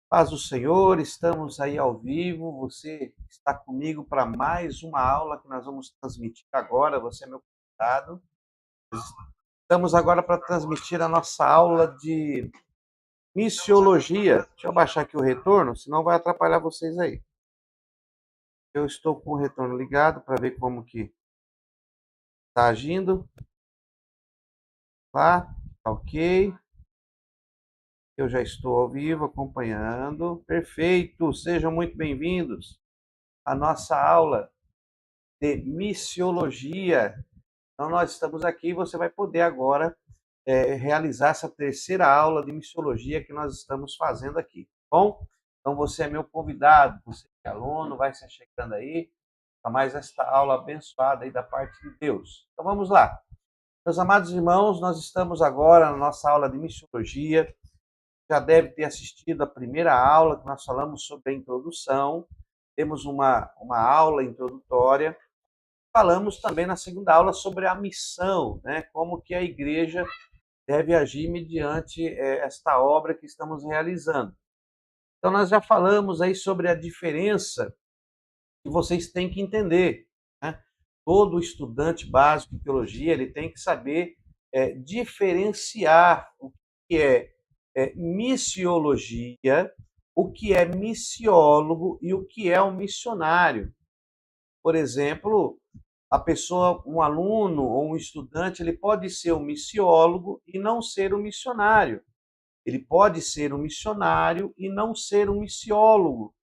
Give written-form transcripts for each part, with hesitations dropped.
Paz do Senhor, estamos aí ao vivo. Você está comigo para mais uma aula que nós vamos transmitir agora. Você é meu convidado. Estamos agora para transmitir a nossa aula de missiologia. Deixa eu baixar aqui o retorno, senão vai atrapalhar vocês aí. Eu estou com o retorno ligado para ver como que está agindo. Tá? Ok. Eu já estou ao vivo acompanhando. Perfeito. Sejam muito bem-vindos à nossa aula de missiologia. Então, nós estamos aqui e você vai poder agora realizar essa terceira aula de missiologia que nós estamos fazendo aqui, tá bom? Então, você é meu convidado, você é aluno, vai se chegando aí para mais esta aula abençoada aí da parte de Deus. Então, vamos lá. Meus amados irmãos, nós estamos agora na nossa aula de missiologia. Já deve ter assistido a primeira aula que nós falamos sobre a introdução. Temos uma aula introdutória. Falamos também na segunda aula sobre a missão, né? Como que a igreja deve agir mediante esta obra que estamos realizando. Então, nós já falamos aí sobre a diferença que vocês têm que entender, né? Todo estudante básico de teologia, ele tem que saber diferenciar o que é missiologia, o que é missiólogo e o que é um missionário. Por exemplo, a pessoa, um aluno ou um estudante, ele pode ser um missiólogo e não ser um missionário. Ele pode ser um missionário e não ser um missiólogo.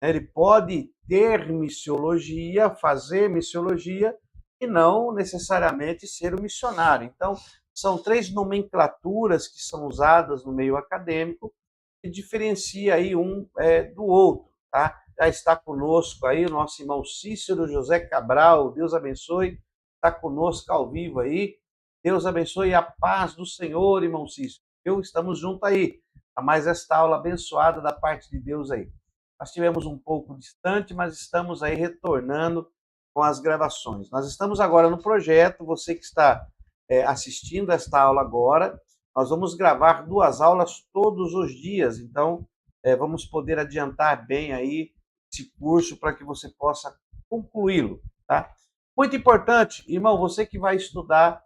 Ele pode ter missiologia, fazer missiologia e não necessariamente ser um missionário. Então, são três nomenclaturas que são usadas no meio acadêmico que diferencia aí um do outro, tá? Já está conosco aí o nosso irmão Cícero José Cabral, Deus abençoe, está conosco ao vivo aí. Deus abençoe a paz do Senhor, irmão Cícero. Estamos juntos aí a mais esta aula abençoada da parte de Deus aí. Nós tivemos um pouco distante, mas estamos aí retornando com as gravações. Nós estamos agora no projeto, você que está assistindo esta aula agora, nós vamos gravar 2 aulas todos os dias, então vamos poder adiantar bem aí esse curso para que você possa concluí-lo, tá? Muito importante, irmão, você que vai estudar,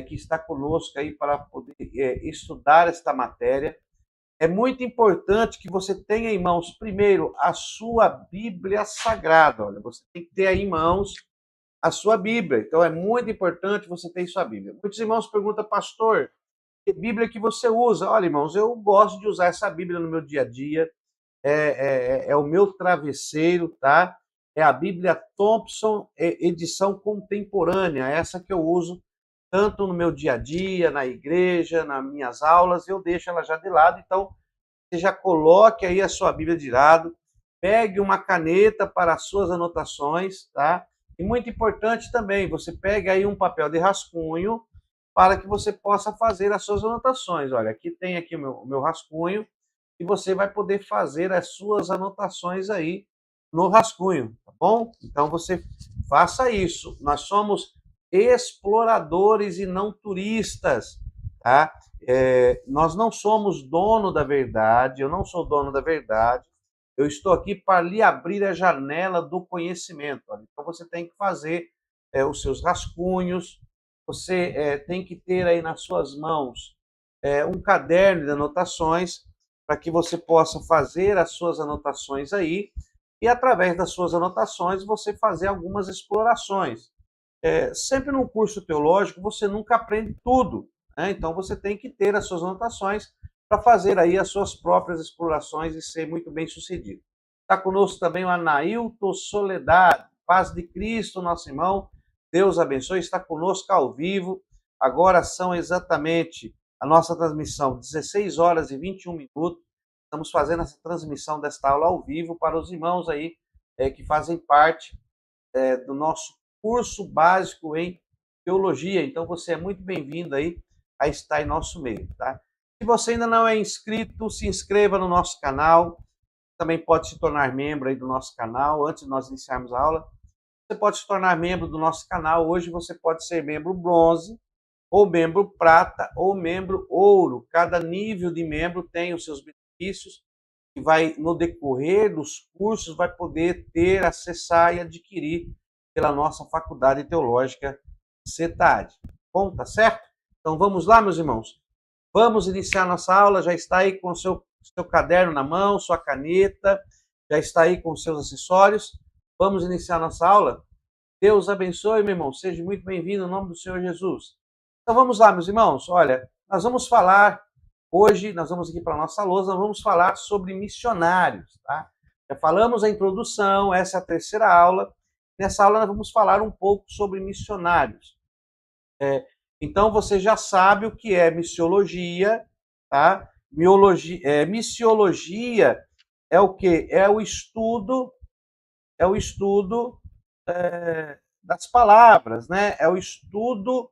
que está conosco aí para poder estudar esta matéria, é muito importante que você tenha em mãos, primeiro, a sua Bíblia Sagrada. Olha, você tem que ter aí em mãos a sua Bíblia. Então, é muito importante você ter sua Bíblia. Muitos irmãos perguntam, pastor, que Bíblia que você usa? Olha, irmãos, eu gosto de usar essa Bíblia no meu dia a dia. É o meu travesseiro, tá? É a Bíblia Thompson, edição contemporânea, essa que eu uso tanto no meu dia a dia, na igreja, nas minhas aulas, eu deixo ela já de lado. Então, você já coloque aí a sua Bíblia de lado, pegue uma caneta para as suas anotações, tá? E muito importante também, você pegue aí um papel de rascunho para que você possa fazer as suas anotações. Olha, aqui tem aqui o meu rascunho e você vai poder fazer as suas anotações aí no rascunho, tá bom? Então você faça isso. Nós somos exploradores e não turistas, tá? Nós não somos dono da verdade, eu não sou dono da verdade, eu estou aqui para lhe abrir a janela do conhecimento. Olha. Então você tem que fazer os seus rascunhos, você tem que ter aí nas suas mãos um caderno de anotações para que você possa fazer as suas anotações aí e através das suas anotações você fazer algumas explorações. Sempre num curso teológico você nunca aprende tudo, né? Então você tem que ter as suas anotações para fazer aí as suas próprias explorações e ser muito bem sucedido. Está conosco também o Anailton Soledade, paz de Cristo, nosso irmão, Deus abençoe, está conosco ao vivo, agora são exatamente a nossa transmissão 16 horas e 21 minutos, estamos fazendo essa transmissão desta aula ao vivo para os irmãos aí que fazem parte do nosso curso básico em teologia. Então você é muito bem-vindo aí a estar em nosso meio, tá? Se você ainda não é inscrito, se inscreva no nosso canal. Também pode se tornar membro aí do nosso canal. Antes de nós iniciarmos a aula, você pode se tornar membro do nosso canal. Hoje você pode ser membro bronze, ou membro prata, ou membro ouro. Cada nível de membro tem os seus benefícios. que vai, no decorrer dos cursos, vai poder ter, acessar e adquirir pela nossa Faculdade Teológica CETAD. Bom, tá certo? Então vamos lá, meus irmãos. Vamos iniciar nossa aula. Já está aí com o seu caderno na mão, sua caneta, já está aí com os seus acessórios. Vamos iniciar nossa aula? Deus abençoe, meu irmão. Seja muito bem-vindo em nome do Senhor Jesus. Então vamos lá, meus irmãos. Olha, nós vamos falar hoje, nós vamos aqui para a nossa lousa, nós vamos falar sobre missionários, tá? Já falamos a introdução, essa é a terceira aula. Nessa aula nós vamos falar um pouco sobre missionários. Então você já sabe o que é missiologia, tá? Missiologia é o quê? É o estudo das palavras, né? É o estudo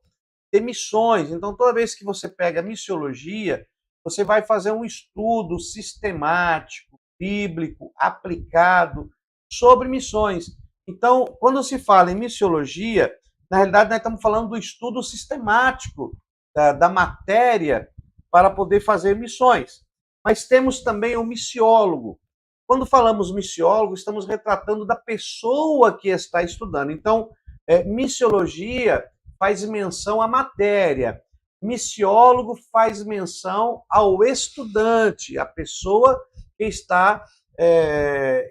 de missões. Então, toda vez que você pega missiologia, você vai fazer um estudo sistemático, bíblico, aplicado sobre missões. Então, quando se fala em missiologia, na realidade, nós estamos falando do estudo sistemático da matéria para poder fazer missões. Mas temos também o missiólogo. Quando falamos missiólogo, estamos retratando da pessoa que está estudando. Então, missiologia faz menção à matéria. Missiólogo faz menção ao estudante, a pessoa que está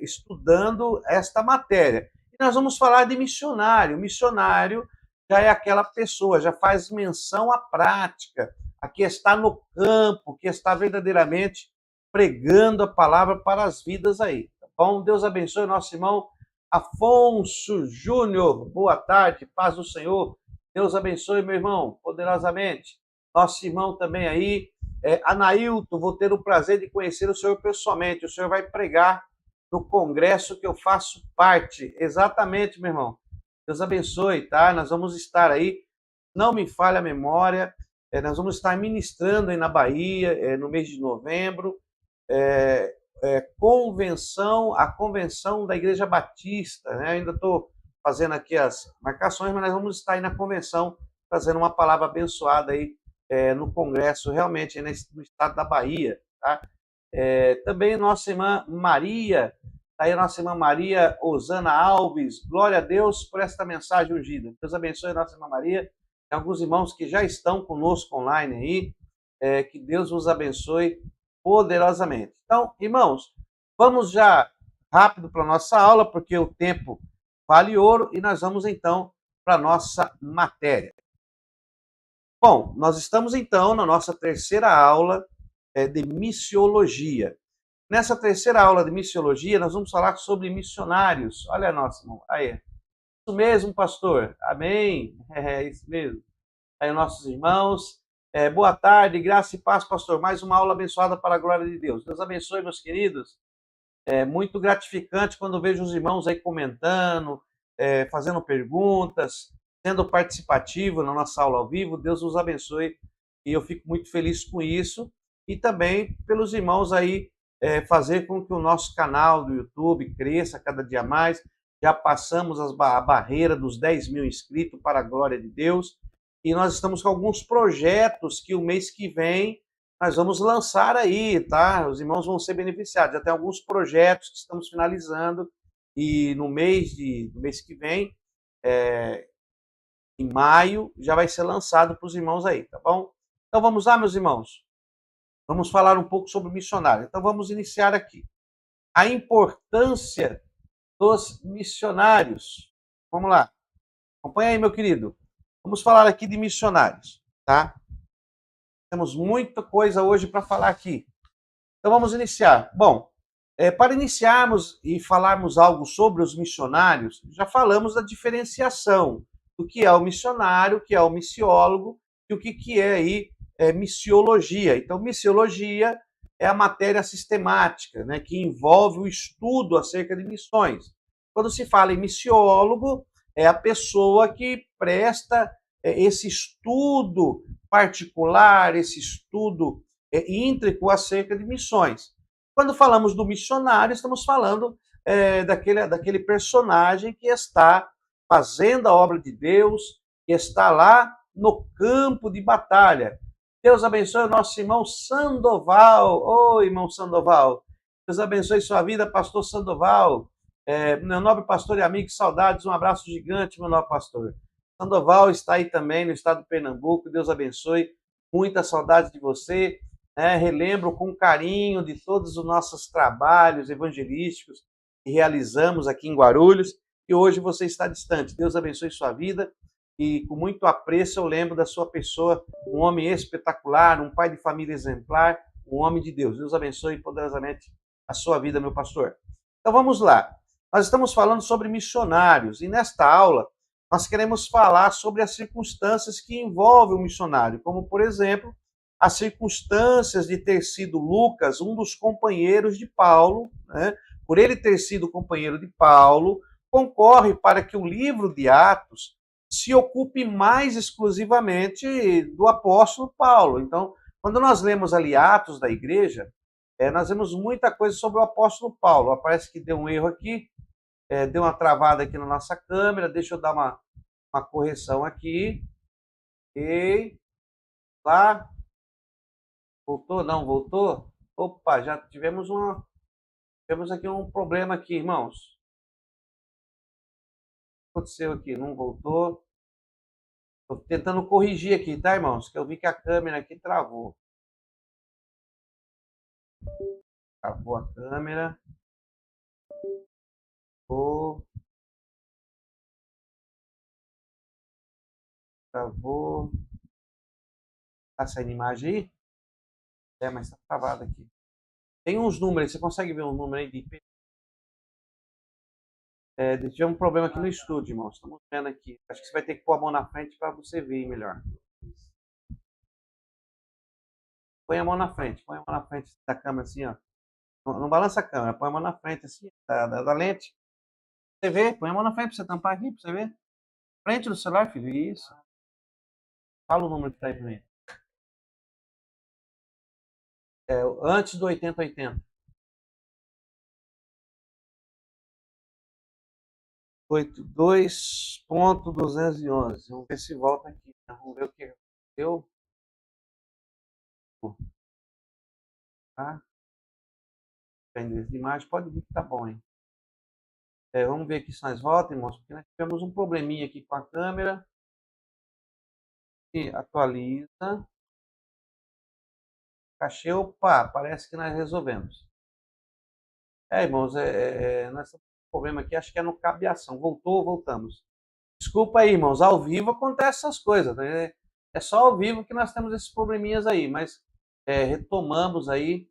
estudando esta matéria. E nós vamos falar de missionário. Missionário já é aquela pessoa, já faz menção à prática, a que está no campo, que está verdadeiramente pregando a palavra para as vidas aí. Tá bom? Deus abençoe o nosso irmão Afonso Júnior. Boa tarde, paz do Senhor. Deus abençoe, meu irmão, poderosamente. Nosso irmão também aí, Anailton, vou ter o prazer de conhecer o senhor pessoalmente. O senhor vai pregar no congresso que eu faço parte. Exatamente, meu irmão. Deus abençoe, tá? Nós vamos estar aí, não me falha a memória, nós vamos estar ministrando aí na Bahia, no mês de novembro, a convenção da Igreja Batista, né? Ainda estou fazendo aqui as marcações, mas nós vamos estar aí na convenção, trazendo uma palavra abençoada aí no congresso, realmente, no estado da Bahia, tá? Também nossa irmã Maria, tá aí a nossa irmã Maria Osana Alves, glória a Deus por esta mensagem ungida. Deus abençoe a nossa irmã Maria. Tem alguns irmãos que já estão conosco online aí, que Deus vos abençoe poderosamente. Então, irmãos, vamos já rápido para a nossa aula, porque o tempo vale ouro, e nós vamos então para a nossa matéria. Bom, nós estamos então na nossa terceira aula de missiologia. Nessa terceira aula de missiologia, nós vamos falar sobre missionários. Olha, nosso irmão, aí. Isso mesmo, pastor. Amém. É isso mesmo. Aí, nossos irmãos. Boa tarde, graça e paz, pastor. Mais uma aula abençoada para a glória de Deus. Deus abençoe, meus queridos. É muito gratificante quando vejo os irmãos aí comentando, fazendo perguntas, sendo participativo na nossa aula ao vivo. Deus os abençoe e eu fico muito feliz com isso. E também pelos irmãos aí fazer com que o nosso canal do YouTube cresça cada dia mais. Já passamos a barreira dos 10 mil inscritos para a glória de Deus. E nós estamos com alguns projetos que o mês que vem nós vamos lançar aí, tá? Os irmãos vão ser beneficiados. Já tem alguns projetos que estamos finalizando e no mês que vem, em maio, já vai ser lançado para os irmãos aí, tá bom? Então vamos lá, meus irmãos. Vamos falar um pouco sobre missionário. Então vamos iniciar aqui. A importância dos missionários. Vamos lá. Acompanha aí, meu querido. Vamos falar aqui de missionários, tá? Temos muita coisa hoje para falar aqui. Então vamos iniciar. Bom, para iniciarmos e falarmos algo sobre os missionários, já falamos da diferenciação do que é o missionário, o que é o missiólogo e o que é aí missiologia. Então, missiologia é a matéria sistemática, né, que envolve o estudo acerca de missões. Quando se fala em missiólogo, é a pessoa que presta esse estudo particular, esse estudo íntrico acerca de missões. Quando falamos do missionário, estamos falando daquele personagem que está fazendo a obra de Deus, que está lá no campo de batalha. Deus abençoe o nosso irmão Sandoval. Oi, irmão Sandoval. Deus abençoe sua vida, pastor Sandoval. Meu nobre pastor e amigo, saudades, um abraço gigante, meu nobre pastor. Sandoval está aí também, no estado de Pernambuco, Deus abençoe, muita saudade de você. Relembro com carinho de todos os nossos trabalhos evangelísticos que realizamos aqui em Guarulhos, e hoje você está distante. Deus abençoe sua vida, e com muito apreço eu lembro da sua pessoa, um homem espetacular, um pai de família exemplar, um homem de Deus. Deus abençoe poderosamente a sua vida, meu pastor. Então vamos lá. Nós estamos falando sobre missionários, e nesta aula nós queremos falar sobre as circunstâncias que envolvem o missionário, como, por exemplo, as circunstâncias de ter sido Lucas um dos companheiros de Paulo, né? Por ele ter sido companheiro de Paulo, concorre para que o livro de Atos se ocupe mais exclusivamente do apóstolo Paulo. Então, quando nós lemos ali Atos da igreja, nós vemos muita coisa sobre o apóstolo Paulo. Parece que deu um erro aqui, deu uma travada aqui na nossa câmera, deixa eu dar uma correção aqui. E lá. Voltou? Não voltou? Opa, já tivemos aqui um problema aqui, irmãos. O que aconteceu aqui? Não voltou. Estou tentando corrigir aqui, tá, irmãos? Que eu vi que a câmera aqui travou. Travou a câmera. Travou. Tá saindo imagem aí? Mas tá travado aqui. Tem uns números, você consegue ver um número aí de IP? Tivemos um problema aqui no estúdio, irmãos. Estamos vendo aqui. Acho que você vai ter que pôr a mão na frente para você ver melhor. Põe a mão na frente da câmera assim, ó. Não balança a câmera, põe a mão na frente assim, da lente. Você vê? Põe a mão na frente para você tampar aqui, para você ver. Frente do celular, filho. Isso. Fala o número que tá aí para mim. Antes do 8080. 82.211. Vamos ver se volta aqui. Vamos ver o que aconteceu. Tá? Endereço de imagem, pode vir que tá bom, hein? Vamos ver aqui se nós volta, irmãos, porque nós tivemos um probleminha aqui com a câmera. E atualiza. Cachê, opa, parece que nós resolvemos. Irmãos, nós temos um problema aqui, acho que é no cabeação. Voltamos. Desculpa aí, irmãos, ao vivo acontece essas coisas, né? É só ao vivo que nós temos esses probleminhas aí, mas retomamos aí,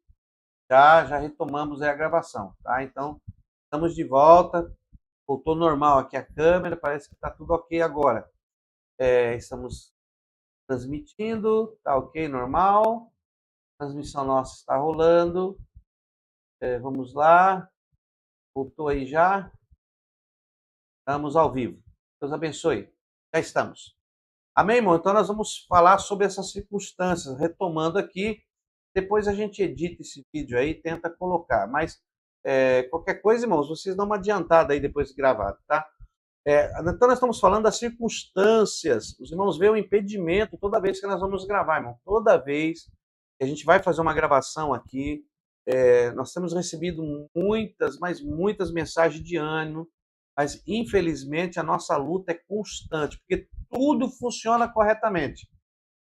já retomamos aí a gravação, tá? Então, estamos de volta, voltou normal aqui a câmera, parece que está tudo ok agora. Estamos transmitindo, tá ok, normal. A transmissão nossa está rolando. Vamos lá. Voltou aí já. Estamos ao vivo. Deus abençoe. Já estamos. Amém, irmão? Então nós vamos falar sobre essas circunstâncias, retomando aqui. Depois a gente edita esse vídeo aí, tenta colocar. Mas qualquer coisa, irmãos, vocês dão uma adiantada aí depois de gravado, tá? Então nós estamos falando das circunstâncias. Os irmãos veem o impedimento toda vez que nós vamos gravar, irmão. Toda vez que a gente vai fazer uma gravação aqui, nós temos recebido muitas mensagens de ânimo, mas infelizmente a nossa luta é constante, porque tudo funciona corretamente.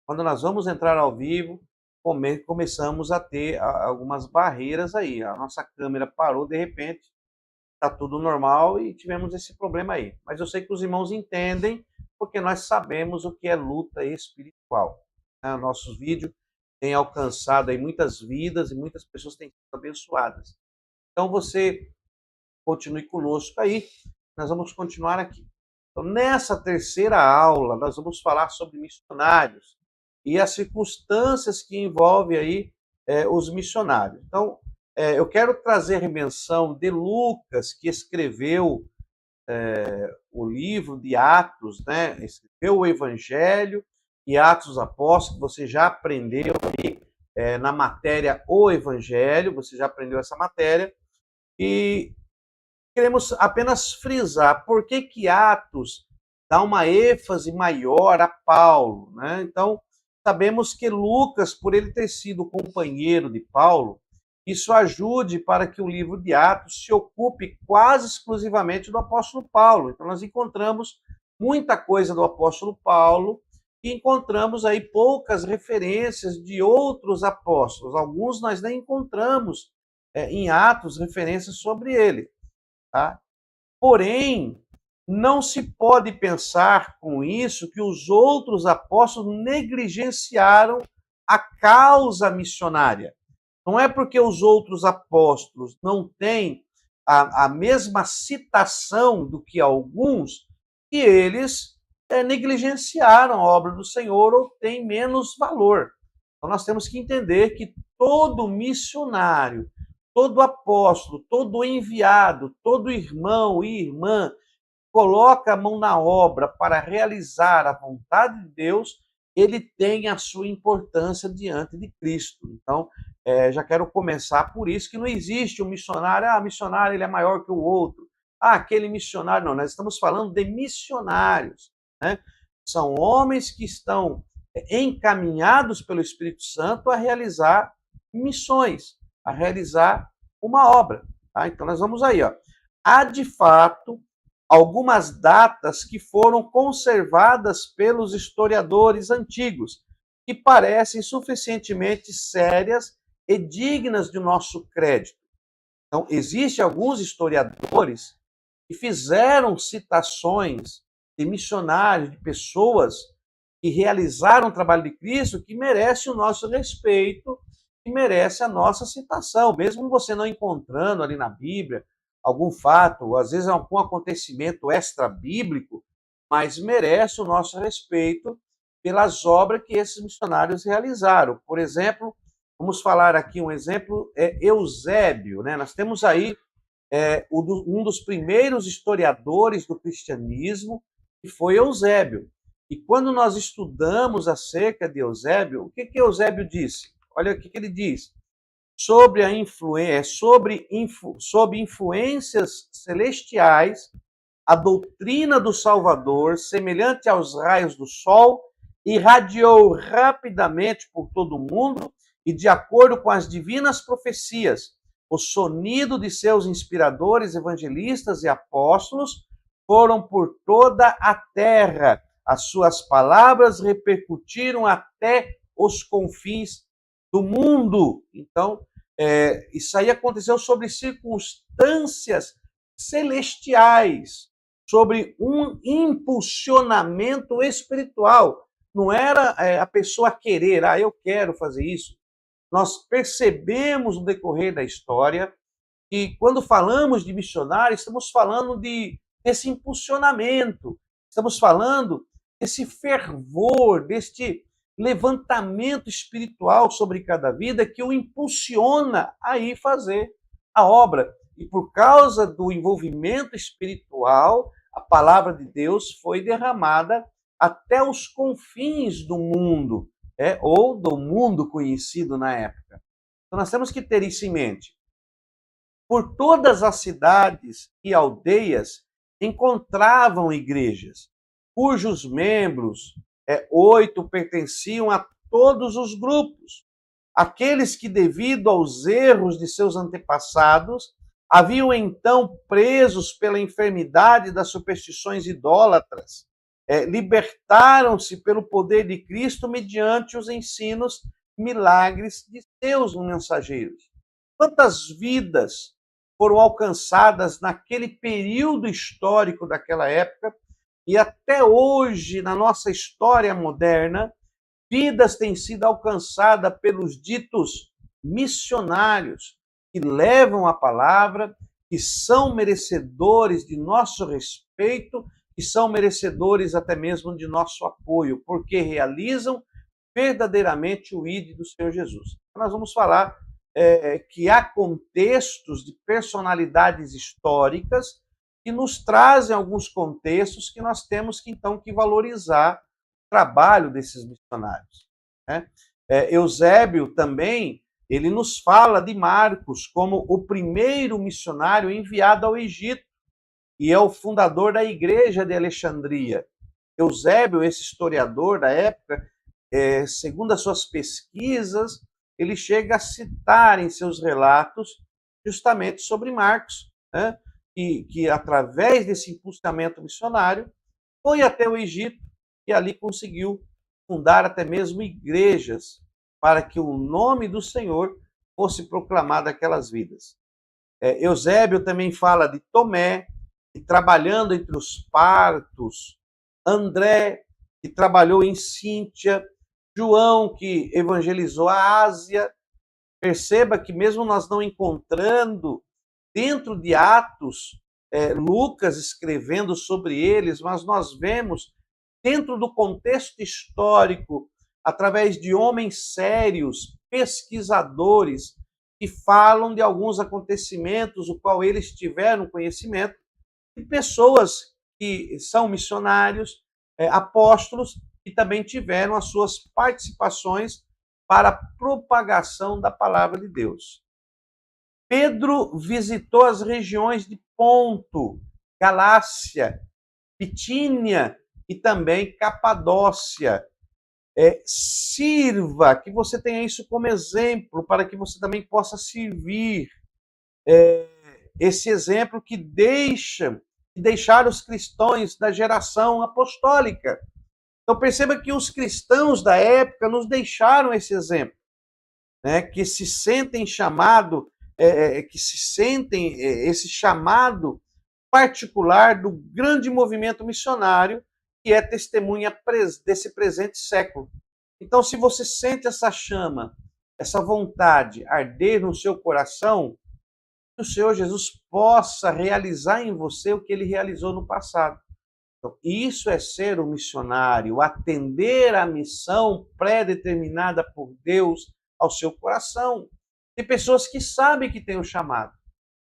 Quando nós vamos entrar ao vivo, começamos a ter algumas barreiras aí. A nossa câmera parou de repente, está tudo normal e tivemos esse problema aí. Mas eu sei que os irmãos entendem, porque nós sabemos o que é luta espiritual. Nossos vídeos têm alcançado aí muitas vidas e muitas pessoas têm sido abençoadas. Então você continue conosco aí, nós vamos continuar aqui. Então, nessa terceira aula, nós vamos falar sobre missionários e as circunstâncias que envolvem aí os missionários. Então, eu quero trazer menção de Lucas, que escreveu o livro de Atos, né? Escreveu o Evangelho e Atos dos Apóstolos, você já aprendeu aí na matéria O Evangelho, você já aprendeu essa matéria, e queremos apenas frisar por que Atos dá uma ênfase maior a Paulo, né? Então, sabemos que Lucas, por ele ter sido companheiro de Paulo, isso ajude para que o livro de Atos se ocupe quase exclusivamente do apóstolo Paulo. Então, nós encontramos muita coisa do apóstolo Paulo e encontramos aí poucas referências de outros apóstolos. Alguns nós nem encontramos em Atos referências sobre ele. Tá? Porém, não se pode pensar com isso que os outros apóstolos negligenciaram a causa missionária. Não é porque os outros apóstolos não têm a mesma citação do que alguns que eles negligenciaram a obra do Senhor ou têm menos valor. Então nós temos que entender que todo missionário, todo apóstolo, todo enviado, todo irmão e irmã coloca a mão na obra para realizar a vontade de Deus, ele tem a sua importância diante de Cristo. Então, já quero começar por isso, que não existe um missionário, missionário ele é maior que o outro. Aquele missionário, não, nós estamos falando de missionários, né? São homens que estão encaminhados pelo Espírito Santo a realizar missões, a realizar uma obra. Tá? Então, nós vamos aí. Há, de fato, algumas datas que foram conservadas pelos historiadores antigos, que parecem suficientemente sérias e dignas de nosso crédito. Então, existem alguns historiadores que fizeram citações de missionários, de pessoas que realizaram o trabalho de Cristo, que merece o nosso respeito, que merece a nossa citação, mesmo você não encontrando ali na Bíblia algum fato, às vezes algum acontecimento extra-bíblico, mas merece o nosso respeito pelas obras que esses missionários realizaram. Por exemplo, vamos falar aqui um exemplo, Eusébio, né? Nós temos aí um dos primeiros historiadores do cristianismo, que foi Eusébio. E quando nós estudamos acerca de Eusébio, o que Eusébio disse? Olha o que ele diz. Sobre a sobre influências celestiais, a doutrina do Salvador, semelhante aos raios do sol, irradiou rapidamente por todo o mundo e, de acordo com as divinas profecias, o sonido de seus inspiradores, evangelistas e apóstolos foram por toda a terra. As suas palavras repercutiram até os confins do mundo. Então, isso aí aconteceu sobre circunstâncias celestiais, sobre um impulsionamento espiritual. Não era a pessoa querer, eu quero fazer isso. Nós percebemos no decorrer da história que quando falamos de missionário, estamos falando desse impulsionamento, estamos falando desse fervor, deste levantamento espiritual sobre cada vida que o impulsiona a ir fazer a obra. E por causa do envolvimento espiritual, a palavra de Deus foi derramada até os confins do mundo, ou do mundo conhecido na época. Então nós temos que ter isso em mente. Por todas as cidades e aldeias encontravam igrejas, cujos membros 8 pertenciam a todos os grupos. Aqueles que, devido aos erros de seus antepassados, haviam então presos pela enfermidade das superstições idólatras, libertaram-se pelo poder de Cristo mediante os ensinos, milagres de seus mensageiros. Quantas vidas foram alcançadas naquele período histórico daquela época, e até hoje, na nossa história moderna, vidas têm sido alcançadas pelos ditos missionários, que levam a palavra, que são merecedores de nosso respeito, que são merecedores até mesmo de nosso apoio, porque realizam verdadeiramente o ID do Senhor Jesus. Nós vamos falar que há contextos de personalidades históricas que nos trazem alguns contextos que nós temos que, então, que valorizar o trabalho desses missionários. Né? Eusébio também, ele nos fala de Marcos como o primeiro missionário enviado ao Egito e é o fundador da igreja de Alexandria. Eusébio, esse historiador da época, segundo as suas pesquisas, ele chega a citar em seus relatos justamente sobre Marcos, né? Que através desse impulsionamento missionário foi até o Egito e ali conseguiu fundar até mesmo igrejas para que o nome do Senhor fosse proclamado àquelas vidas. Eusébio também fala de Tomé, que trabalhando entre os partos, André, que trabalhou em Cíntia, João, que evangelizou a Ásia. Perceba que mesmo nós não encontrando dentro de Atos, Lucas escrevendo sobre eles, mas nós vemos dentro do contexto histórico, através de homens sérios, pesquisadores, que falam de alguns acontecimentos, o qual eles tiveram conhecimento, e pessoas que são missionários, apóstolos, que também tiveram as suas participações para a propagação da palavra de Deus. Pedro visitou as regiões de Ponto, Galácia, Bitínia e também Capadócia. Sirva, que você tenha isso como exemplo, para que você também possa servir. Esse exemplo que deixar os cristãos da geração apostólica. Então perceba que os cristãos da época nos deixaram esse exemplo, né? Que se sentem esse chamado particular do grande movimento missionário que é testemunha desse presente século. Então, se você sente essa chama, essa vontade arder no seu coração, que o Senhor Jesus possa realizar em você o que ele realizou no passado. Então, isso é ser um missionário, atender à missão pré-determinada por Deus ao seu coração. Tem pessoas que sabem que têm o chamado,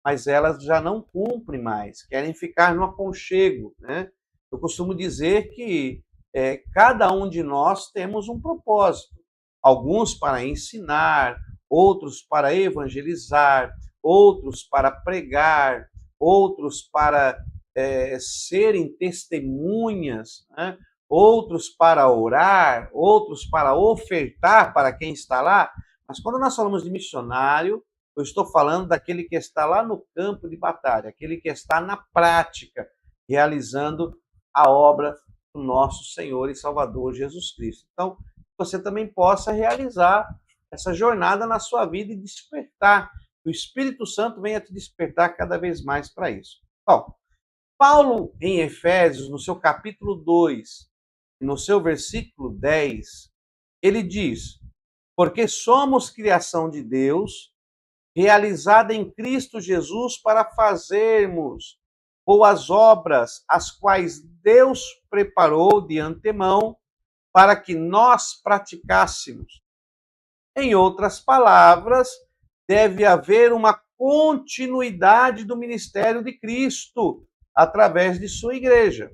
mas elas já não cumprem mais, querem ficar no aconchego, né? Eu costumo dizer que cada um de nós temos um propósito. Alguns para ensinar, outros para evangelizar, outros para pregar, outros para serem testemunhas, né? Outros para orar, outros para ofertar para quem está lá. Mas quando nós falamos de missionário, eu estou falando daquele que está lá no campo de batalha, aquele que está na prática, realizando a obra do nosso Senhor e Salvador Jesus Cristo. Então, você também possa realizar essa jornada na sua vida e despertar. Que o Espírito Santo venha te despertar cada vez mais para isso. Bom, Paulo, em Efésios, no seu capítulo 2, no seu versículo 10, ele diz: porque somos criação de Deus, realizada em Cristo Jesus para fazermos boas obras, as quais Deus preparou de antemão para que nós praticássemos. Em outras palavras, deve haver uma continuidade do ministério de Cristo através de sua igreja,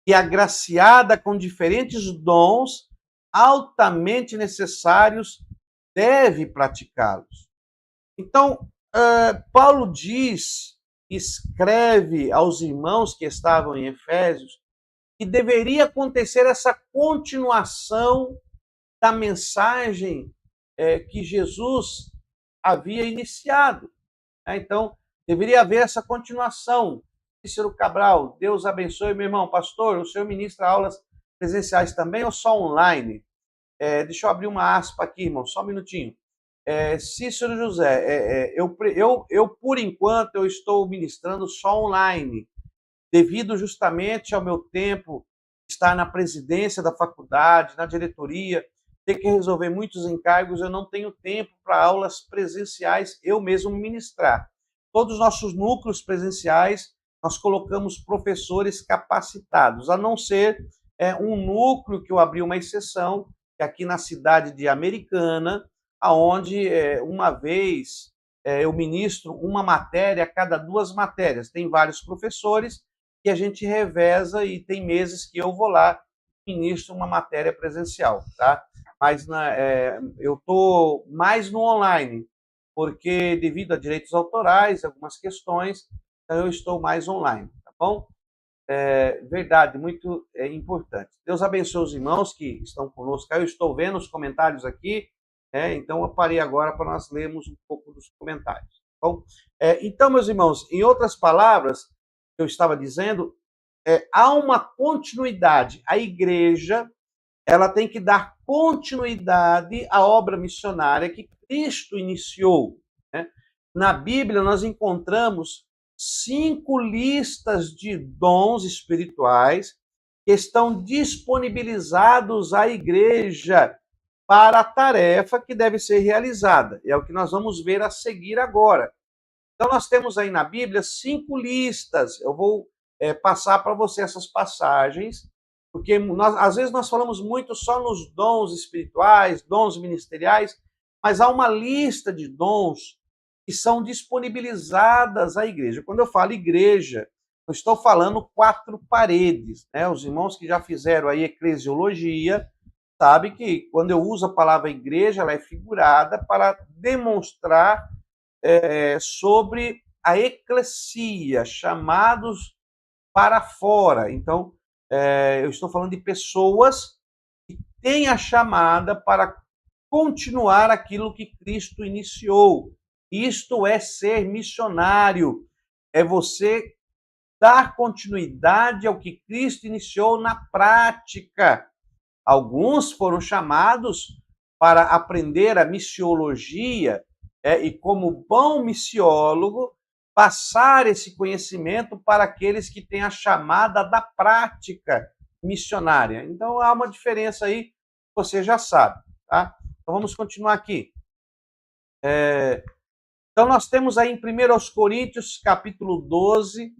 e agraciada com diferentes dons altamente necessários, deve praticá-los. Então, Paulo escreve aos irmãos que estavam em Efésios que deveria acontecer essa continuação da mensagem que Jesus havia iniciado. Então, deveria haver essa continuação. Cícero Cabral, Deus abençoe, meu irmão. Pastor, o senhor ministra aulas presenciais também ou só online? Deixa eu abrir uma aspa aqui, irmão, só um minutinho. Cícero José, eu por enquanto eu estou ministrando só online, devido justamente ao meu tempo estar na presidência da faculdade, na diretoria, ter que resolver muitos encargos, eu não tenho tempo para aulas presenciais, eu mesmo ministrar. Todos os nossos núcleos presenciais, nós colocamos professores capacitados, a não ser um núcleo que eu abri uma exceção, que é aqui na cidade de Americana, onde uma vez eu ministro uma matéria a cada 2 matérias. Tem vários professores que a gente reveza e tem meses que eu vou lá e ministro uma matéria presencial, tá? Mas eu estou mais no online, porque devido a direitos autorais, algumas questões, então eu estou mais online, tá bom? Verdade, muito importante. Deus abençoe os irmãos que estão conosco. Eu estou vendo os comentários aqui. Então, eu parei agora para nós lermos um pouco dos comentários. Bom, então, meus irmãos, em outras palavras, eu estava dizendo, há uma continuidade. A igreja, ela tem que dar continuidade à obra missionária que Cristo iniciou. Né? Na Bíblia, nós encontramos 5 listas de dons espirituais que estão disponibilizados à igreja para a tarefa que deve ser realizada. É o que nós vamos ver a seguir agora. Então, nós temos aí na Bíblia 5 listas. Eu vou passar para você essas passagens, porque às vezes nós falamos muito só nos dons espirituais, dons ministeriais, mas há uma lista de dons que são disponibilizadas à igreja. Quando eu falo igreja, eu estou falando 4 paredes. Né? Os irmãos que já fizeram aí eclesiologia sabem que quando eu uso a palavra igreja, ela é figurada para demonstrar sobre a eclesia, chamados para fora. Então, eu estou falando de pessoas que têm a chamada para continuar aquilo que Cristo iniciou. Isto é ser missionário, é você dar continuidade ao que Cristo iniciou na prática. Alguns foram chamados para aprender a missiologia e, como bom missiólogo, passar esse conhecimento para aqueles que têm a chamada da prática missionária. Então, há uma diferença aí, você já sabe. Tá? Então, vamos continuar aqui. Então, nós temos aí em 1 Coríntios, capítulo 12,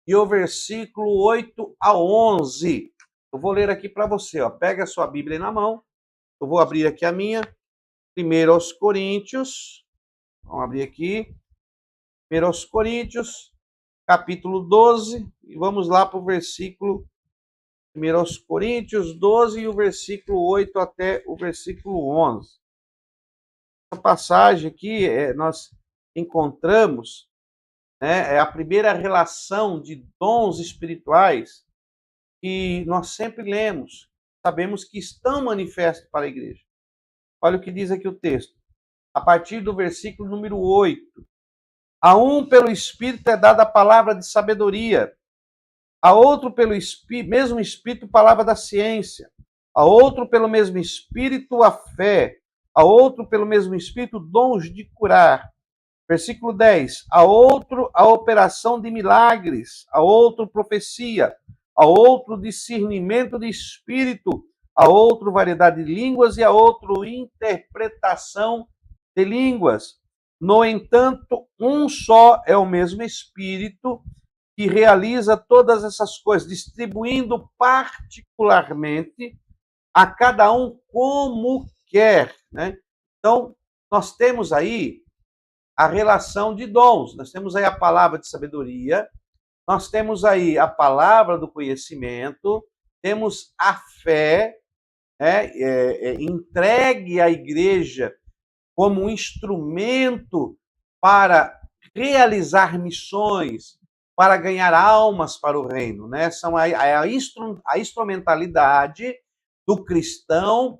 e o versículo 8 a 11. Eu vou ler aqui para você. Pega a sua Bíblia na mão. Eu vou abrir aqui a minha. 1 Coríntios. Vamos abrir aqui. 1 Coríntios, capítulo 12. E vamos lá para o versículo 1 Coríntios 12 e o versículo 8 até o versículo 11. Essa passagem aqui, nós encontramos, é a primeira relação de dons espirituais que nós sempre lemos, sabemos que estão manifestos para a igreja. Olha o que diz aqui o texto, a partir do versículo número 8. A um pelo Espírito é dada a palavra de sabedoria, a outro pelo mesmo Espírito palavra da ciência, a outro pelo mesmo Espírito a fé, a outro pelo mesmo Espírito dons de curar. Versículo 10, a outro a operação de milagres, a outro profecia, a outro discernimento de espírito, a outro variedade de línguas e a outro interpretação de línguas. No entanto, um só é o mesmo Espírito que realiza todas essas coisas, distribuindo particularmente a cada um como quer. Né? Então, nós temos aí a relação de dons. Nós temos aí a palavra de sabedoria, nós temos aí a palavra do conhecimento, temos a fé, entregue à igreja como um instrumento para realizar missões, para ganhar almas para o reino. Né? São a instrumentalidade do cristão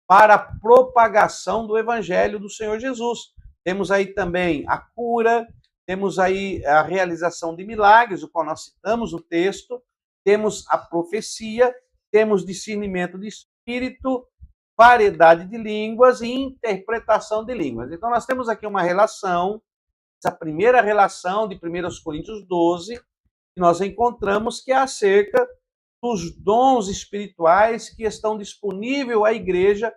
para a propagação do evangelho do Senhor Jesus. Temos aí também a cura, temos aí a realização de milagres, o qual nós citamos no texto, temos a profecia, temos discernimento de espírito, variedade de línguas e interpretação de línguas. Então, nós temos aqui uma relação, essa primeira relação de 1 Coríntios 12, que nós encontramos que é acerca dos dons espirituais que estão disponíveis à igreja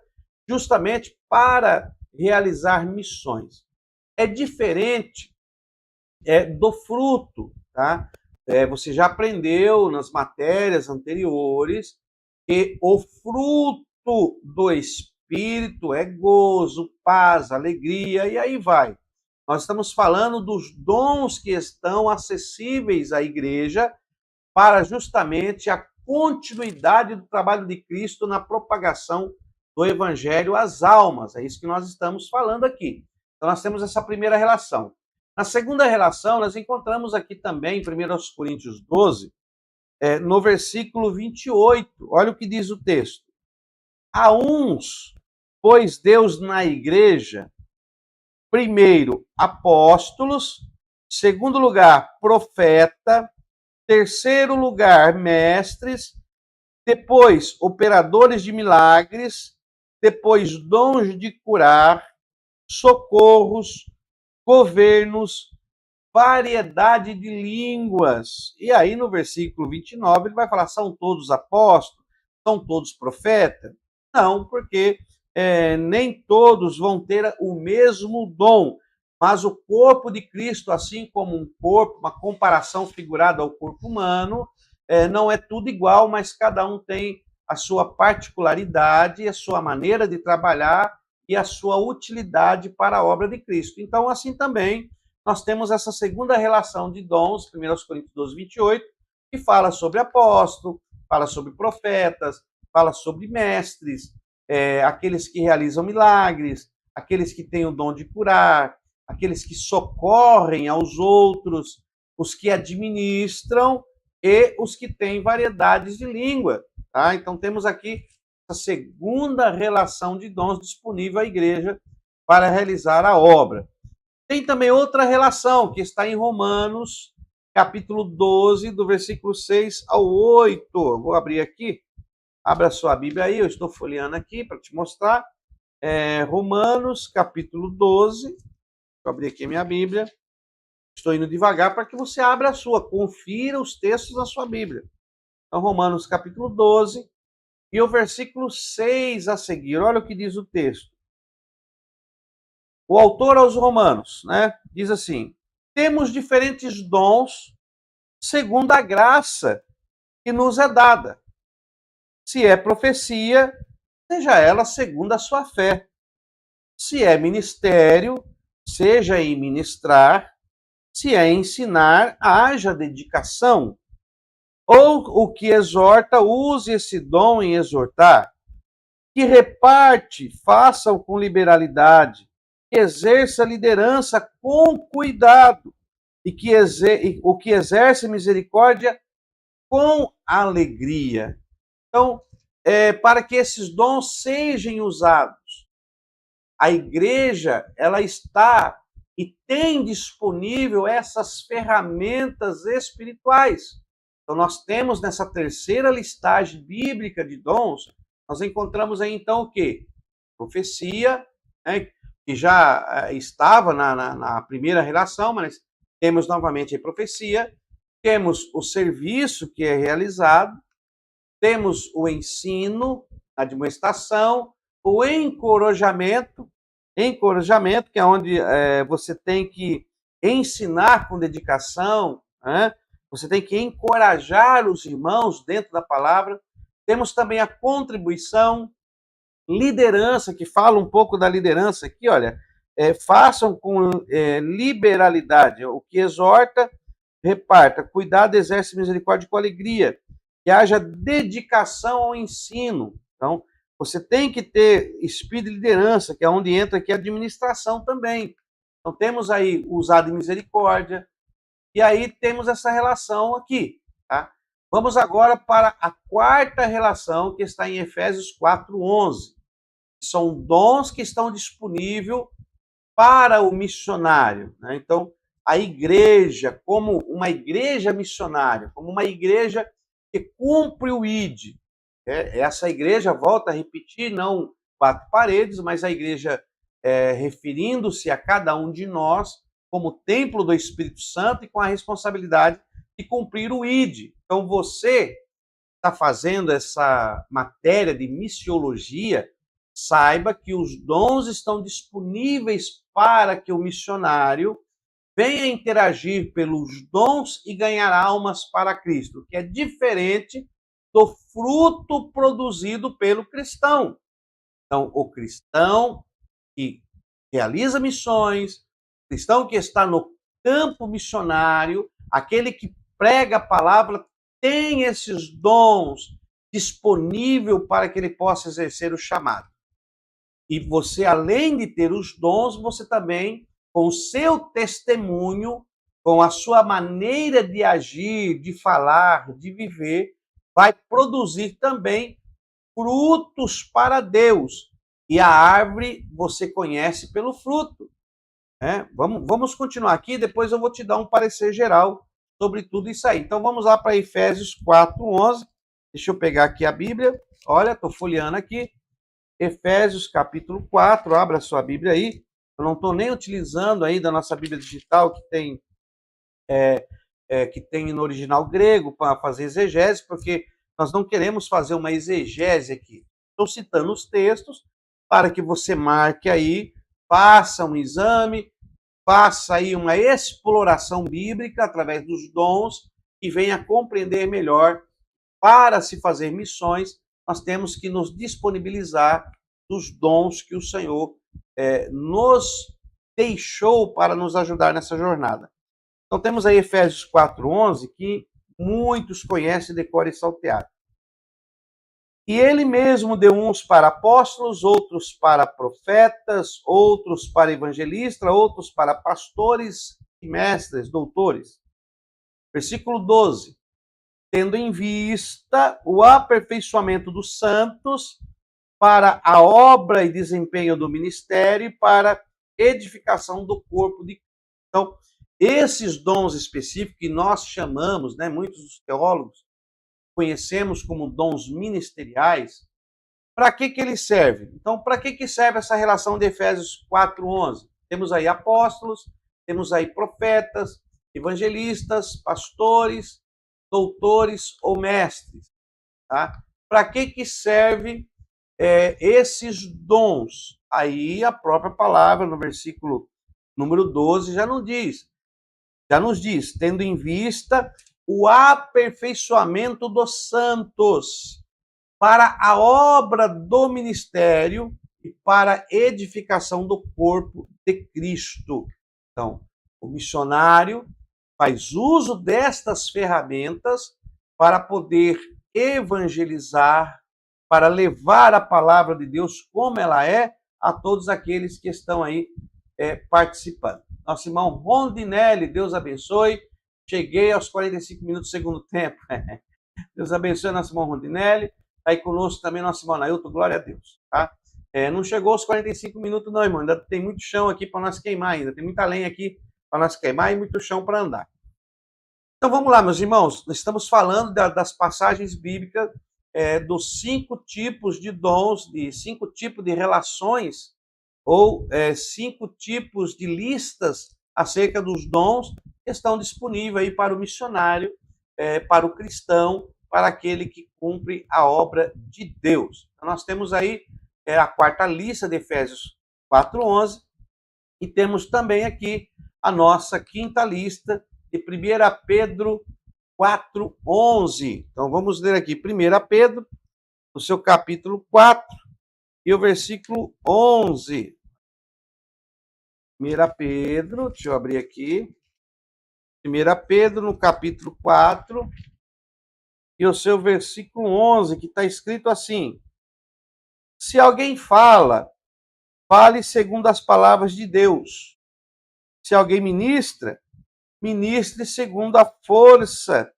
justamente para realizar missões. É diferente do fruto, tá? Você já aprendeu nas matérias anteriores que o fruto do Espírito é gozo, paz, alegria, e aí vai. Nós estamos falando dos dons que estão acessíveis à igreja para justamente a continuidade do trabalho de Cristo na propagação do evangelho às almas. É isso que nós estamos falando aqui. Então, nós temos essa primeira relação. Na segunda relação, nós encontramos aqui também, em 1 Coríntios 12, no versículo 28. Olha o que diz o texto. A uns pôs Deus na igreja, primeiro, apóstolos, segundo lugar, profeta, terceiro lugar, mestres, depois, operadores de milagres, depois, dons de curar, socorros, governos, variedade de línguas. E aí, no versículo 29, ele vai falar: são todos apóstolos? São todos profetas? Não, porque nem todos vão ter o mesmo dom, mas o corpo de Cristo, assim como um corpo, uma comparação figurada ao corpo humano, não é tudo igual, mas cada um tem a sua particularidade, a sua maneira de trabalhar e a sua utilidade para a obra de Cristo. Então, assim também, nós temos essa segunda relação de dons, 1 Coríntios 12, 28, que fala sobre apóstolo, fala sobre profetas, fala sobre mestres, aqueles que realizam milagres, aqueles que têm o dom de curar, aqueles que socorrem aos outros, os que administram e os que têm variedades de língua. Tá? Então, temos aqui a segunda relação de dons disponível à igreja para realizar a obra. Tem também outra relação que está em Romanos, capítulo 12, do versículo 6 ao 8. Vou abrir aqui. Abra sua Bíblia aí, eu estou folheando aqui para te mostrar. Romanos, capítulo 12. Vou abrir aqui a minha Bíblia. Estou indo devagar para que você abra a sua, confira os textos da sua Bíblia. Então, Romanos, capítulo 12, e o versículo 6 a seguir. Olha o que diz o texto. O autor aos Romanos, diz assim: temos diferentes dons segundo a graça que nos é dada. Se é profecia, seja ela segundo a sua fé. Se é ministério, seja em ministrar. Se é ensinar, haja dedicação. Ou o que exorta, use esse dom em exortar. Que reparte, faça-o com liberalidade. Que exerça liderança com cuidado. E o que exerce misericórdia com alegria. Então, para que esses dons sejam usados, a igreja, ela está e tem disponível essas ferramentas espirituais. Então, nós temos nessa terceira listagem bíblica de dons, nós encontramos aí, então, o quê? Profecia, que já estava na primeira relação, mas temos novamente a profecia, temos o serviço que é realizado, temos o ensino, a admoestação, o encorajamento, que é onde você tem que ensinar com dedicação, você tem que encorajar os irmãos dentro da palavra. Temos também a contribuição, liderança, que fala um pouco da liderança aqui, olha, façam com liberalidade, o que exorta, reparta, cuidado, exerce misericórdia com alegria, que haja dedicação ao ensino. Então, você tem que ter espírito de liderança, que é onde entra aqui a administração também. Então, temos aí o usar de misericórdia, e aí temos essa relação aqui. Tá? Vamos agora para a quarta relação, que está em Efésios 4:11. São dons que estão disponíveis para o missionário. Então, a igreja, como uma igreja missionária, como uma igreja que cumpre o ID. Essa igreja, volta a repetir, não quatro paredes, mas a igreja referindo-se a cada um de nós como templo do Espírito Santo e com a responsabilidade de cumprir o ID. Então, você está fazendo essa matéria de missiologia, saiba que os dons estão disponíveis para que o missionário venha interagir pelos dons e ganhar almas para Cristo, que é diferente do fruto produzido pelo cristão. Então, o cristão que realiza missões, o cristão que está no campo missionário, aquele que prega a palavra, tem esses dons disponível para que ele possa exercer o chamado. E você, além de ter os dons, você também, com o seu testemunho, com a sua maneira de agir, de falar, de viver, vai produzir também frutos para Deus. E a árvore você conhece pelo fruto. Vamos continuar aqui, depois eu vou te dar um parecer geral sobre tudo isso aí. Então vamos lá para Efésios 4:11. Deixa eu pegar aqui a Bíblia. Olha, estou folheando aqui. Efésios capítulo 4, abra a sua Bíblia aí. Eu não estou nem utilizando aí da nossa Bíblia digital, que tem no original grego, para fazer exegese, porque nós não queremos fazer uma exegese aqui. Estou citando os textos para que você marque aí, faça um exame, faça aí uma exploração bíblica através dos dons e venha compreender melhor. Para se fazer missões, nós temos que nos disponibilizar dos dons que o Senhor nos deixou para nos ajudar nessa jornada. Então temos aí Efésios 4:11, que muitos conhecem de cor e salteado. E ele mesmo deu uns para apóstolos, outros para profetas, outros para evangelistas, outros para pastores e mestres, doutores. Versículo 12. Tendo em vista o aperfeiçoamento dos santos para a obra e desempenho do ministério e para edificação do corpo de Cristo. Então, esses dons específicos que nós chamamos, muitos dos teólogos conhecemos como dons ministeriais, para que eles servem? Então, para que serve essa relação de Efésios 4:11? Temos aí apóstolos, temos aí profetas, evangelistas, pastores, doutores ou mestres. Tá? Para que serve esses dons? Aí a própria palavra, no versículo número 12, já nos diz, tendo em vista o aperfeiçoamento dos santos para a obra do ministério e para a edificação do corpo de Cristo. Então, o missionário faz uso destas ferramentas para poder evangelizar, para levar a palavra de Deus como ela é a todos aqueles que estão aí participando. Nosso irmão Rondinelli, Deus abençoe. Cheguei aos 45 minutos do segundo tempo. Deus abençoe nosso irmão Rondinelli. Está aí conosco também nosso irmão Nailton, glória a Deus. Tá? Não chegou aos 45 minutos não, irmão. Ainda tem muito chão aqui para nós queimar ainda. Tem muita lenha aqui para nós queimar e muito chão para andar. Então vamos lá, meus irmãos. Nós estamos falando das passagens bíblicas, dos 5 tipos de dons, de 5 tipos de relações, ou 5 tipos de listas acerca dos dons que estão disponíveis aí para o missionário, para o cristão, para aquele que cumpre a obra de Deus. Então, nós temos aí a 4ª lista de Efésios 4:11 e temos também aqui a nossa 5ª lista de 1 Pedro 4:11. Então vamos ler aqui 1 Pedro, no seu capítulo 4 e o versículo 11. 1 Pedro, deixa eu abrir aqui. 1 Pedro, no capítulo 4, e o seu versículo 11, que está escrito assim: se alguém fala, fale segundo as palavras de Deus. Se alguém ministra, ministre segundo a força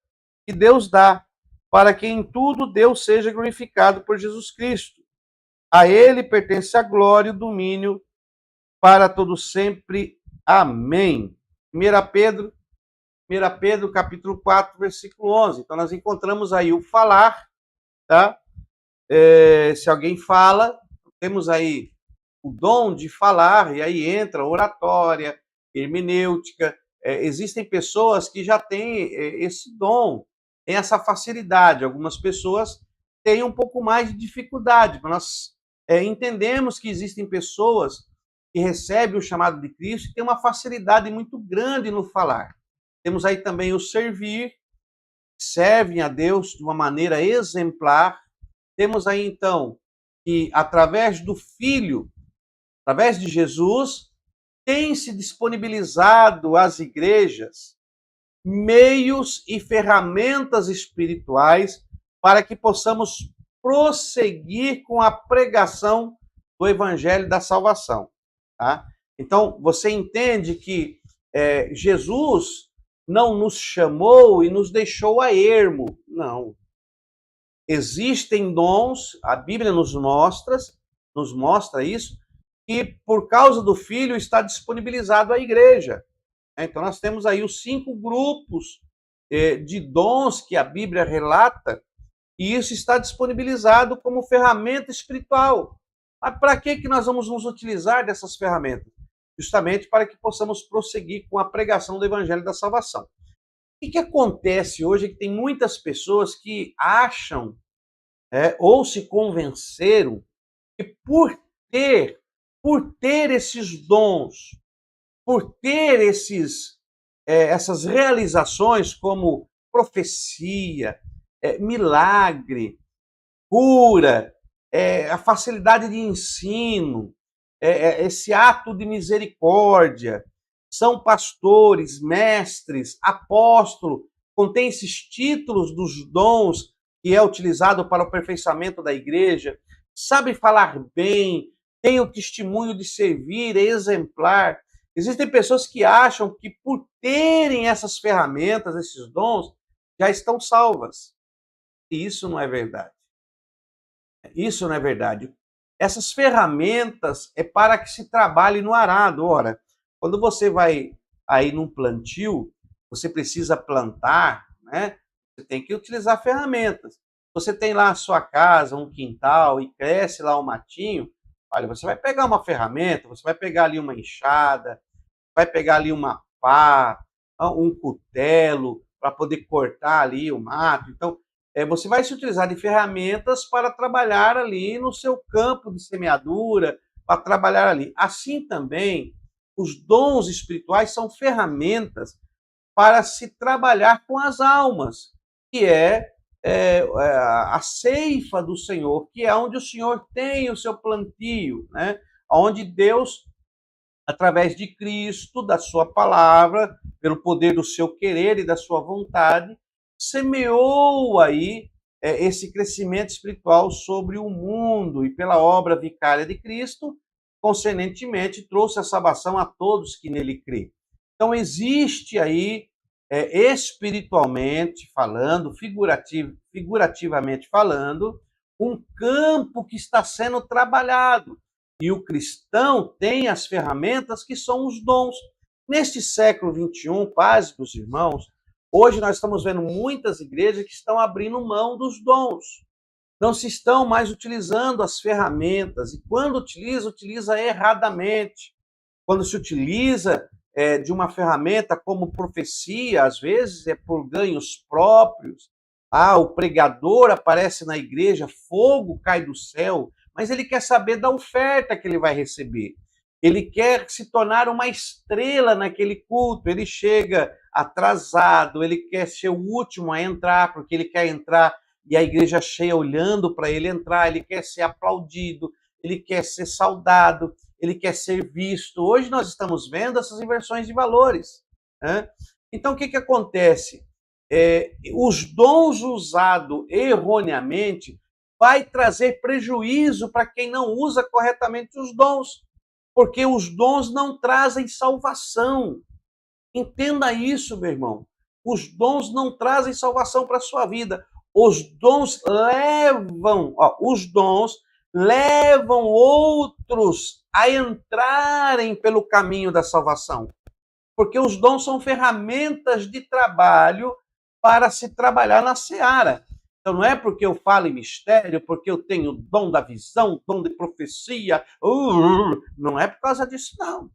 que Deus dá, para que em tudo Deus seja glorificado por Jesus Cristo. A ele pertence a glória e o domínio para todo sempre. Amém. 1 Pedro, capítulo 4, versículo 11. Então, nós encontramos aí o falar, tá? Se alguém fala, temos aí o dom de falar, e aí entra oratória, hermenêutica. Existem pessoas que já têm esse dom, têm essa facilidade. Algumas pessoas têm um pouco mais de dificuldade, mas nós entendemos que existem pessoas que recebem o chamado de Cristo e têm uma facilidade muito grande no falar. Temos aí também o servir, servem a Deus de uma maneira exemplar. Temos aí, então, que através do Filho, através de Jesus, tem se disponibilizado às igrejas meios e ferramentas espirituais para que possamos prosseguir com a pregação do Evangelho da Salvação. Tá? Então, você entende que Jesus não nos chamou e nos deixou a ermo. Não. Existem dons, a Bíblia nos mostra nos mostra isso, que por causa do Filho está disponibilizado à igreja. Então nós temos aí os 5 grupos de dons que a Bíblia relata, e isso está disponibilizado como ferramenta espiritual. Mas para que nós vamos nos utilizar dessas ferramentas? Justamente para que possamos prosseguir com a pregação do Evangelho da Salvação. O que acontece hoje é que tem muitas pessoas que acham ou se convenceram que por ter esses dons, por ter essas realizações como profecia, milagre, cura, a facilidade de ensino, esse ato de misericórdia, são pastores, mestres, apóstolos, contém esses títulos dos dons que é utilizado para o aperfeiçoamento da igreja, sabe falar bem, tem o testemunho de servir, é exemplar. Existem pessoas que acham que por terem essas ferramentas, esses dons, já estão salvas. E isso não é verdade. Isso não é verdade. Essas ferramentas é para que se trabalhe no arado. Ora, quando você vai aí num plantio, você precisa plantar, né? Você tem que utilizar ferramentas. Você tem lá a sua casa, um quintal, e cresce lá um matinho, olha, você vai pegar uma ferramenta, você vai pegar ali uma enxada, vai pegar ali uma pá, um cutelo, para poder cortar ali o mato. Então, você vai se utilizar de ferramentas para trabalhar ali no seu campo de semeadura, para trabalhar ali. Assim também, os dons espirituais são ferramentas para se trabalhar com as almas, que a ceifa do Senhor, que é onde o Senhor tem o seu plantio, né? Onde Deus, através de Cristo, da sua palavra, pelo poder do seu querer e da sua vontade, semeou aí esse crescimento espiritual sobre o mundo, e pela obra vicária de Cristo, concernentemente, trouxe a salvação a todos que nele crêem. Então, existe aí, espiritualmente falando, figurativamente falando, um campo que está sendo trabalhado. E o cristão tem as ferramentas que são os dons. Neste século XXI, paz dos irmãos, hoje nós estamos vendo muitas igrejas que estão abrindo mão dos dons. Não se estão mais utilizando as ferramentas. E quando utiliza erradamente. Quando se utiliza de uma ferramenta como profecia, às vezes é por ganhos próprios. O pregador aparece na igreja, fogo cai do céu, mas ele quer saber da oferta que ele vai receber. Ele quer se tornar uma estrela naquele culto. Ele chega atrasado, ele quer ser o último a entrar, porque ele quer entrar e a igreja cheia olhando para ele entrar. Ele quer ser aplaudido, ele quer ser saudado, ele quer ser visto. Hoje nós estamos vendo essas inversões de valores, né? Então, o que acontece? Os dons usados erroneamente vai trazer prejuízo para quem não usa corretamente os dons, porque os dons não trazem salvação. Entenda isso, meu irmão. Os dons não trazem salvação para a sua vida. Os dons levam outros a entrarem pelo caminho da salvação. Porque os dons são ferramentas de trabalho para se trabalhar na seara. Então não é porque eu falo em mistério, porque eu tenho o dom da visão, dom de profecia, não é por causa disso, não.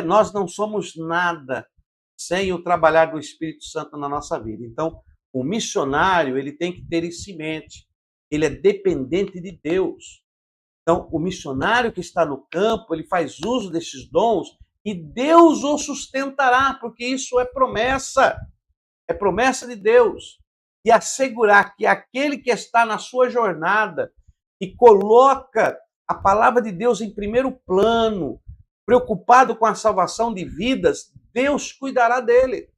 Nós não somos nada sem o trabalhar do Espírito Santo na nossa vida. Então, o missionário, ele tem que ter isso em mente. Ele é dependente de Deus. Então, o missionário que está no campo, ele faz uso desses dons e Deus o sustentará, porque isso é promessa de Deus. E assegurar que aquele que está na sua jornada e coloca a palavra de Deus em primeiro plano, preocupado com a salvação de vidas, Deus cuidará dele.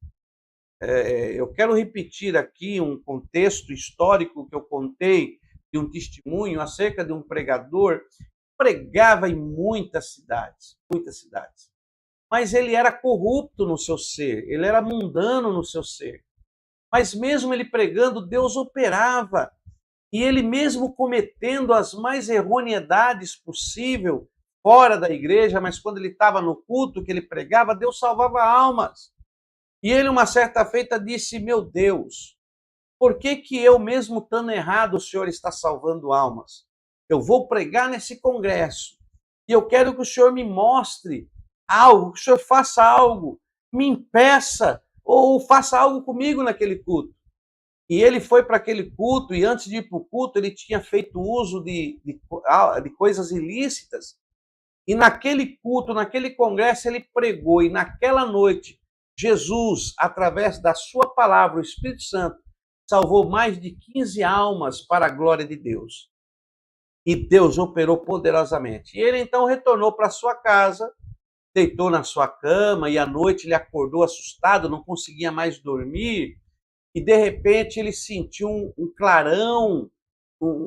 Eu quero repetir aqui um contexto histórico que eu contei de um testemunho acerca de um pregador que pregava em muitas cidades, mas ele era corrupto no seu ser, ele era mundano no seu ser. Mas mesmo ele pregando, Deus operava. E ele mesmo cometendo as mais erroneidades possível fora da igreja, mas quando ele estava no culto que ele pregava, Deus salvava almas. E ele, uma certa feita, disse: meu Deus, por que que eu, mesmo estando errado, o Senhor está salvando almas? Eu vou pregar nesse congresso e eu quero que o Senhor me mostre algo, que o Senhor faça algo, me impeça ou faça algo comigo naquele culto. E ele foi para aquele culto e antes de ir para o culto ele tinha feito uso de coisas ilícitas. E naquele culto, naquele congresso, ele pregou e naquela noite Jesus, através da sua palavra, o Espírito Santo, salvou mais de 15 almas para a glória de Deus. E Deus operou poderosamente. E ele então retornou para sua casa, deitou na sua cama e à noite ele acordou assustado, não conseguia mais dormir. E de repente ele sentiu um clarão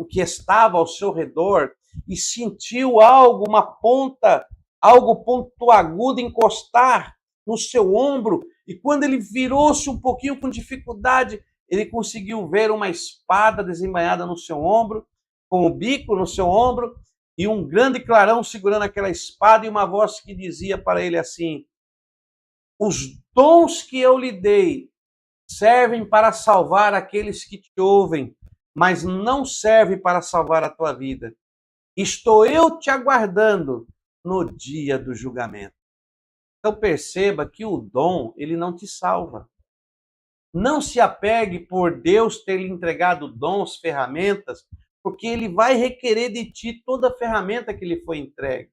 que estava ao seu redor e sentiu algo, uma ponta, algo pontiagudo encostar no seu ombro. E quando ele virou-se um pouquinho com dificuldade, ele conseguiu ver uma espada desembainhada no seu ombro, com o bico no seu ombro, e um grande clarão segurando aquela espada, e uma voz que dizia para ele assim: os dons que eu lhe dei servem para salvar aqueles que te ouvem, mas não serve para salvar a tua vida. Estou eu te aguardando no dia do julgamento. Então perceba que o dom, ele não te salva. Não se apegue por Deus ter lhe entregado dons, ferramentas, porque ele vai requerer de ti toda a ferramenta que lhe foi entregue.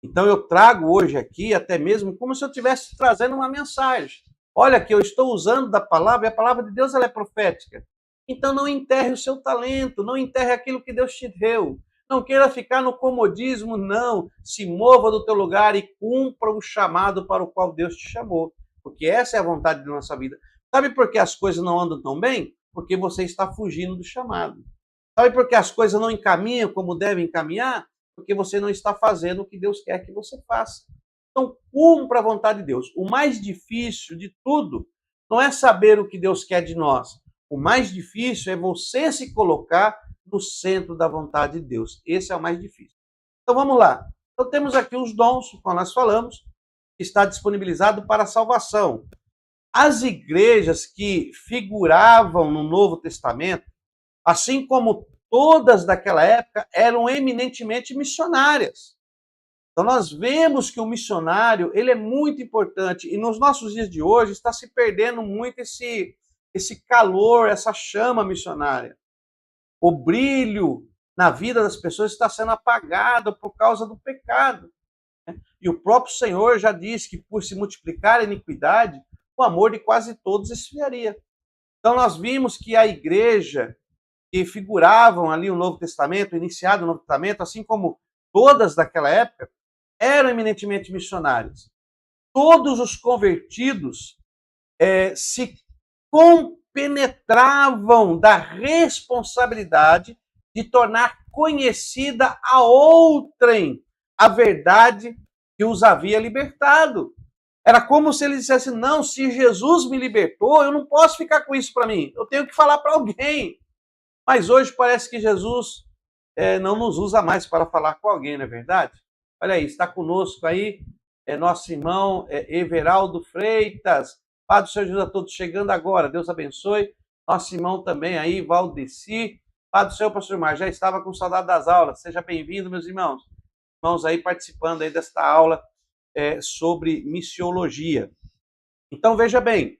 Então eu trago hoje aqui, até mesmo como se eu estivesse trazendo uma mensagem. Olha que eu estou usando da palavra, e a palavra de Deus ela é profética. Então não enterre o seu talento, não enterre aquilo que Deus te deu. Não queira ficar no comodismo, não. Se mova do teu lugar e cumpra o chamado para o qual Deus te chamou. Porque essa é a vontade da nossa vida. Sabe por que as coisas não andam tão bem? Porque você está fugindo do chamado. Sabe por que as coisas não encaminham como devem encaminhar? Porque você não está fazendo o que Deus quer que você faça. Então, cumpra a vontade de Deus. O mais difícil de tudo não é saber o que Deus quer de nós. O mais difícil é você se colocar no centro da vontade de Deus. Esse é o mais difícil. Então, vamos lá. Então, temos aqui os dons, como nós falamos, que está disponibilizado para a salvação. As igrejas que figuravam no Novo Testamento, assim como todas daquela época, eram eminentemente missionárias. Então nós vemos que o missionário, ele é muito importante e nos nossos dias de hoje está se perdendo muito esse calor, essa chama missionária. O brilho na vida das pessoas está sendo apagado por causa do pecado. E o próprio Senhor já disse que por se multiplicar a iniquidade, o amor de quase todos esfriaria. Então nós vimos que a igreja que figuravam ali o Novo Testamento, iniciado o Novo Testamento, assim como todas daquela época, eram eminentemente missionários. Todos os convertidos se compenetravam da responsabilidade de tornar conhecida a outrem a verdade que os havia libertado. Era como se ele dissesse: não, se Jesus me libertou, eu não posso ficar com isso para mim, eu tenho que falar para alguém. Mas hoje parece que Jesus não nos usa mais para falar com alguém, não é verdade? Olha aí, está conosco aí nosso irmão Everaldo Freitas. Pai do Senhor Jesus a todos chegando agora. Deus abençoe. Nosso irmão também aí, Valdeci. Pai do Senhor, pastor Mar, já estava com saudade das aulas. Seja bem-vindo, meus irmãos. Irmãos aí participando aí desta aula sobre missiologia. Então, veja bem,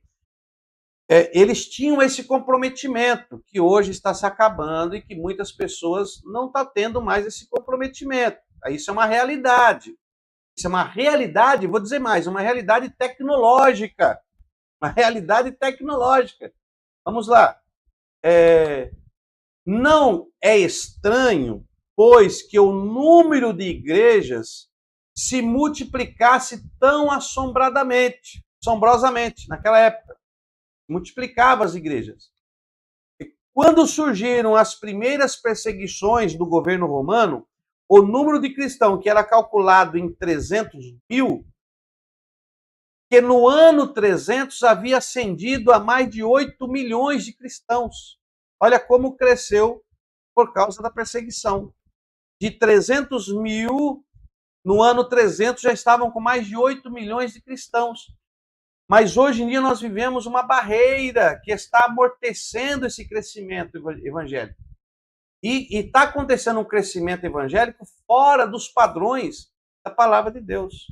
eles tinham esse comprometimento que hoje está se acabando e que muitas pessoas não estão tendo mais esse comprometimento. Isso é uma realidade. Isso é uma realidade, vou dizer mais, uma realidade tecnológica. Uma realidade tecnológica. Vamos lá. Não é estranho, pois, que o número de igrejas se multiplicasse tão assombrosamente naquela época. Multiplicava as igrejas. E quando surgiram as primeiras perseguições do governo romano, o número de cristãos que era calculado em 300 mil, que no ano 300 havia ascendido a mais de 8 milhões de cristãos. Olha como cresceu por causa da perseguição. De 300 mil, no ano 300 já estavam com mais de 8 milhões de cristãos. Mas hoje em dia nós vivemos uma barreira que está amortecendo esse crescimento evangélico. E está acontecendo um crescimento evangélico fora dos padrões da palavra de Deus.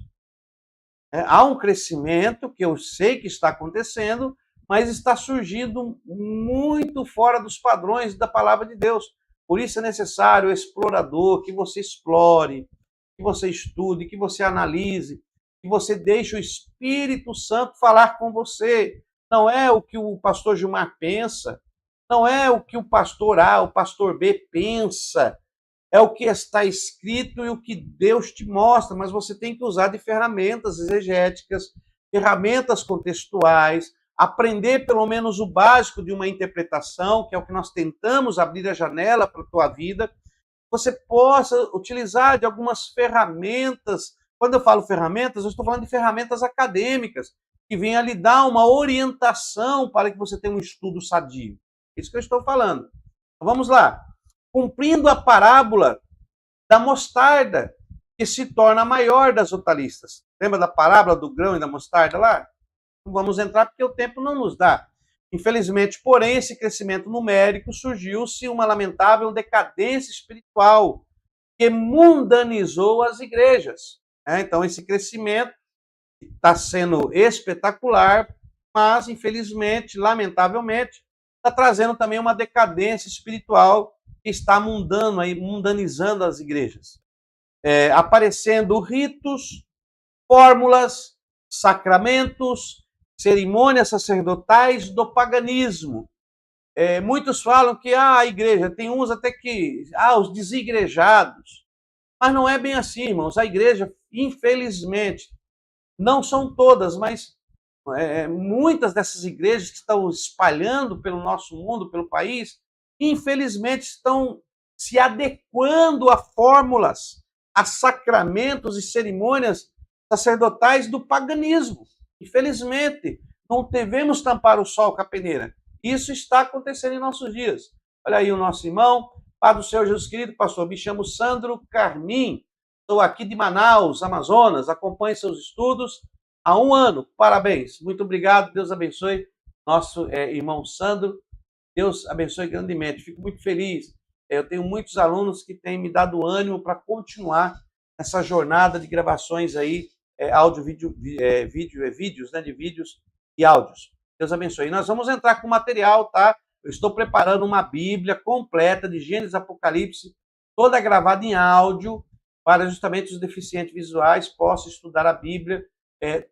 Há um crescimento que eu sei que está acontecendo, mas está surgindo muito fora dos padrões da palavra de Deus. Por isso é necessário, explorador, que você explore, que você estude, que você analise, que você deixe o Espírito Santo falar com você. Não é o que o pastor Gilmar pensa, não é o que o pastor A, o pastor B pensa, é o que está escrito e o que Deus te mostra, mas você tem que usar de ferramentas exegéticas, ferramentas contextuais, aprender pelo menos o básico de uma interpretação, que é o que nós tentamos abrir a janela para a tua vida, você possa utilizar de algumas ferramentas. Quando eu falo ferramentas, eu estou falando de ferramentas acadêmicas, que vêm a lhe dar uma orientação para que você tenha um estudo sadio. É isso que eu estou falando. Então, vamos lá. Cumprindo a parábola da mostarda, que se torna a maior das hortaliças. Lembra da parábola do grão e da mostarda lá? Não vamos entrar porque o tempo não nos dá. Infelizmente, porém, esse crescimento numérico surgiu-se uma lamentável decadência espiritual que mundanizou as igrejas. Então, esse crescimento está sendo espetacular, mas, infelizmente, lamentavelmente, está trazendo também uma decadência espiritual que está mundanizando as igrejas. Aparecendo ritos, fórmulas, sacramentos, cerimônias sacerdotais do paganismo. Muitos falam que a igreja, tem uns até que, os desigrejados. Mas não é bem assim, irmãos. A igreja, infelizmente, não são todas, mas muitas dessas igrejas que estão espalhando pelo nosso mundo, pelo país, infelizmente estão se adequando a fórmulas, a sacramentos e cerimônias sacerdotais do paganismo. Infelizmente, não devemos tampar o sol com a peneira. Isso está acontecendo em nossos dias. Olha aí o nosso irmão, Pai do Senhor Jesus querido, pastor, me chamo Sandro Carmim, estou aqui de Manaus, Amazonas, acompanho seus estudos há 1 ano. Parabéns, muito obrigado, Deus abençoe nosso irmão Sandro, Deus abençoe grandemente, fico muito feliz. Eu tenho muitos alunos que têm me dado ânimo para continuar essa jornada de gravações aí, áudio, vídeos, né, de vídeos e áudios. Deus abençoe. E nós vamos entrar com material, tá? Eu estou preparando uma Bíblia completa de Gênesis e Apocalipse, toda gravada em áudio, para justamente os deficientes visuais possam estudar a Bíblia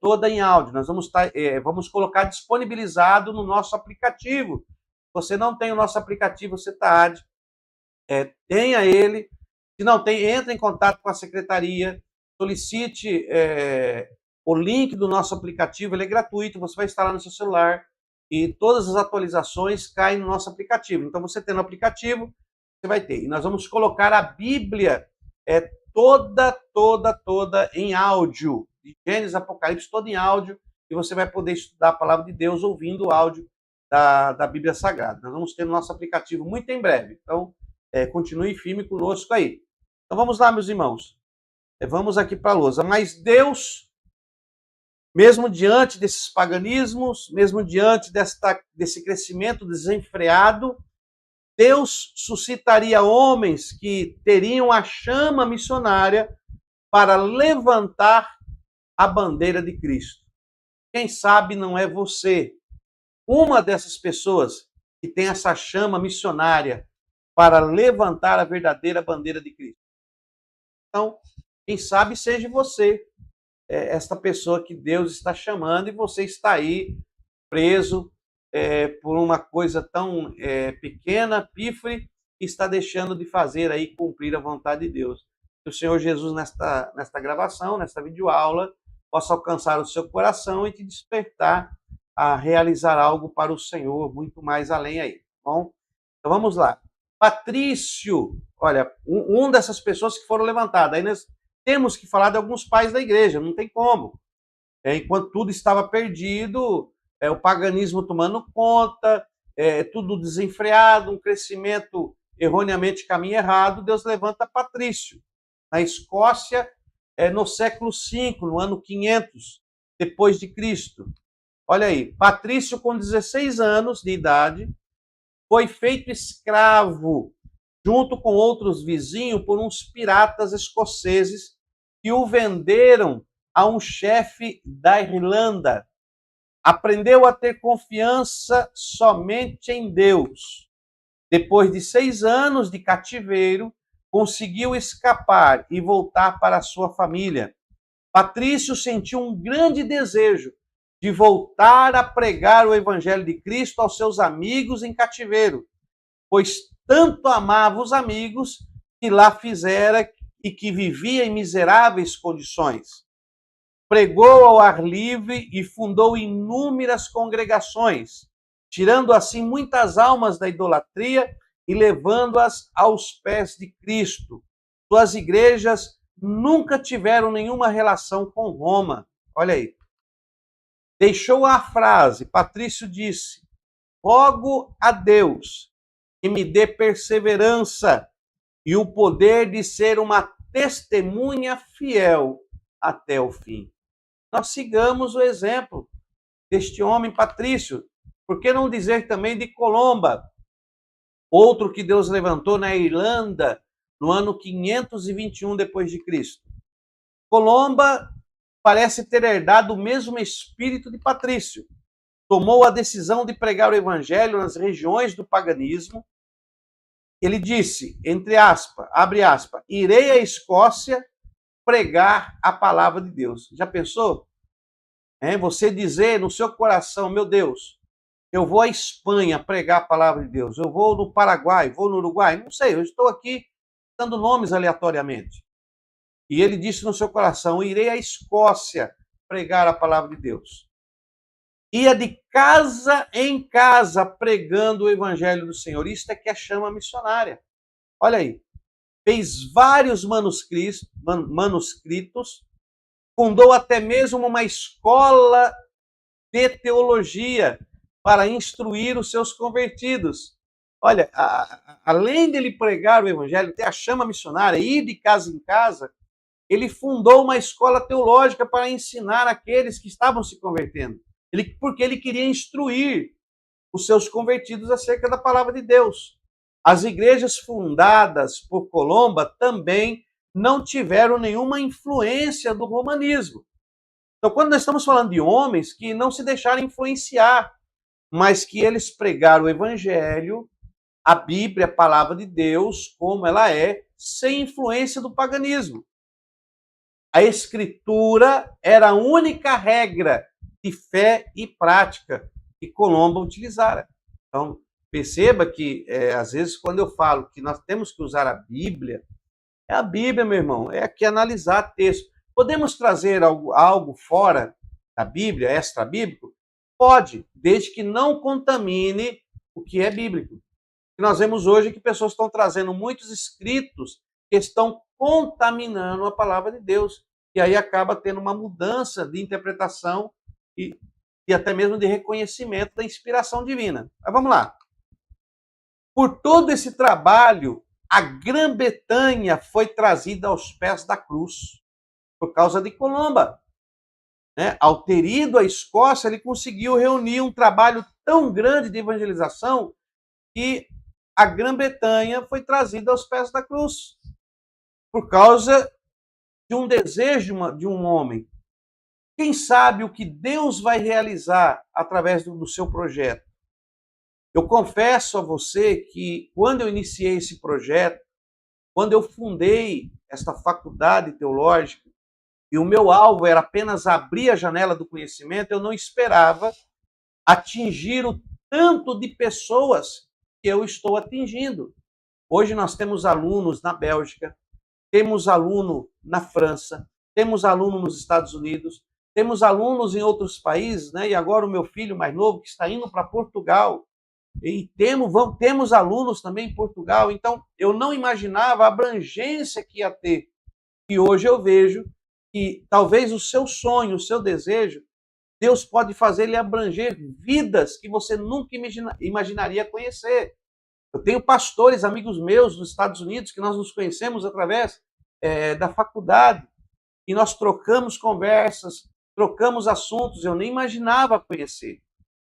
toda em áudio. Nós vamos colocar disponibilizado no nosso aplicativo. Se você não tem o nosso aplicativo CETAD, tenha ele. Se não tem, entre em contato com a secretaria, solicite o link do nosso aplicativo, ele é gratuito, você vai instalar no seu celular e todas as atualizações caem no nosso aplicativo. Então, você tendo o aplicativo, você vai ter. E nós vamos colocar a Bíblia toda em áudio, de Gênesis, Apocalipse, toda em áudio, e você vai poder estudar a palavra de Deus ouvindo o áudio da Bíblia Sagrada. Nós vamos ter no nosso aplicativo muito em breve. Então, continue firme conosco aí. Então, vamos lá, meus irmãos. Vamos aqui para a lousa. Mas Deus, mesmo diante desses paganismos, mesmo diante desse crescimento desenfreado, Deus suscitaria homens que teriam a chama missionária para levantar a bandeira de Cristo. Quem sabe não é você uma dessas pessoas que tem essa chama missionária para levantar a verdadeira bandeira de Cristo. Então, quem sabe seja você esta pessoa que Deus está chamando e você está aí preso por uma coisa tão pequena, pífere, e está deixando de fazer aí cumprir a vontade de Deus. Que o Senhor Jesus, nesta gravação, nesta videoaula, possa alcançar o seu coração e te despertar a realizar algo para o Senhor, muito mais além aí. Bom, então vamos lá. Patrício, olha, um dessas pessoas que foram levantadas. Aí nós temos que falar de alguns pais da igreja, não tem como. Enquanto tudo estava perdido, o paganismo tomando conta, tudo desenfreado, um crescimento erroneamente caminha errado, Deus levanta Patrício. Na Escócia, no século V, no ano 500 depois de Cristo. Olha aí, Patrício, com 16 anos de idade, foi feito escravo, junto com outros vizinhos, por uns piratas escoceses que o venderam a um chefe da Irlanda. Aprendeu a ter confiança somente em Deus. Depois de 6 anos de cativeiro, conseguiu escapar e voltar para a sua família. Patrício sentiu um grande desejo de voltar a pregar o evangelho de Cristo aos seus amigos em cativeiro, pois tanto amava os amigos que lá fizera e que vivia em miseráveis condições. Pregou ao ar livre e fundou inúmeras congregações, tirando assim muitas almas da idolatria e levando-as aos pés de Cristo. Suas igrejas nunca tiveram nenhuma relação com Roma. Olha aí. Deixou a frase, Patrício disse: rogo a Deus que me dê perseverança e o poder de ser uma testemunha fiel até o fim. Nós sigamos o exemplo deste homem Patrício. Por que não dizer também de Colomba, outro que Deus levantou na Irlanda no ano 521 depois de Cristo? Colomba parece ter herdado o mesmo espírito de Patrício. Tomou a decisão de pregar o evangelho nas regiões do paganismo. Ele disse, entre aspas, abre aspas, irei à Escócia pregar a palavra de Deus. Já pensou? Você dizer no seu coração, meu Deus, eu vou à Espanha pregar a palavra de Deus, eu vou no Paraguai, vou no Uruguai, não sei, eu estou aqui dando nomes aleatoriamente. E ele disse no seu coração, irei à Escócia pregar a palavra de Deus. Ia de casa em casa pregando o evangelho do Senhor. Isto é que é chama missionária. Olha aí. Fez vários manuscritos, fundou até mesmo uma escola de teologia para instruir os seus convertidos. Olha, além dele pregar o evangelho, ter a chama missionária, ir de casa em casa, ele fundou uma escola teológica para ensinar aqueles que estavam se convertendo. Porque ele queria instruir os seus convertidos acerca da palavra de Deus. As igrejas fundadas por Colomba também não tiveram nenhuma influência do romanismo. Então, quando nós estamos falando de homens que não se deixaram influenciar, mas que eles pregaram o evangelho, a Bíblia, a palavra de Deus, como ela é, sem influência do paganismo. A Escritura era a única regra de fé e prática que Colomba utilizara. Então, perceba que, às vezes, quando eu falo que nós temos que usar a Bíblia, é a Bíblia, meu irmão, é aqui analisar texto. Podemos trazer algo fora da Bíblia, extra-bíblico? Pode, desde que não contamine o que é bíblico. O que nós vemos hoje é que pessoas estão trazendo muitos escritos que estão contaminando a palavra de Deus. E aí acaba tendo uma mudança de interpretação e até mesmo de reconhecimento da inspiração divina. Mas vamos lá. Por todo esse trabalho, a Grã-Bretanha foi trazida aos pés da cruz, por causa de Colomba. Ao ter ido à Escócia, ele conseguiu reunir um trabalho tão grande de evangelização que a Grã-Bretanha foi trazida aos pés da cruz, por causa de um desejo de um homem. Quem sabe o que Deus vai realizar através do seu projeto? Eu confesso a você que quando eu iniciei esse projeto, quando eu fundei esta faculdade teológica, e o meu alvo era apenas abrir a janela do conhecimento, eu não esperava atingir o tanto de pessoas que eu estou atingindo. Hoje nós temos alunos na Bélgica, temos aluno na França, temos aluno nos Estados Unidos, temos alunos em outros países, e agora o meu filho mais novo que está indo para Portugal. E temos alunos também em Portugal. Então, eu não imaginava a abrangência que ia ter. E hoje eu vejo que talvez o seu sonho, o seu desejo, Deus pode fazer ele abranger vidas que você nunca imaginaria conhecer. Eu tenho pastores, amigos meus dos Estados Unidos, que nós nos conhecemos através da faculdade, e nós trocamos conversas, trocamos assuntos, eu nem imaginava conhecer.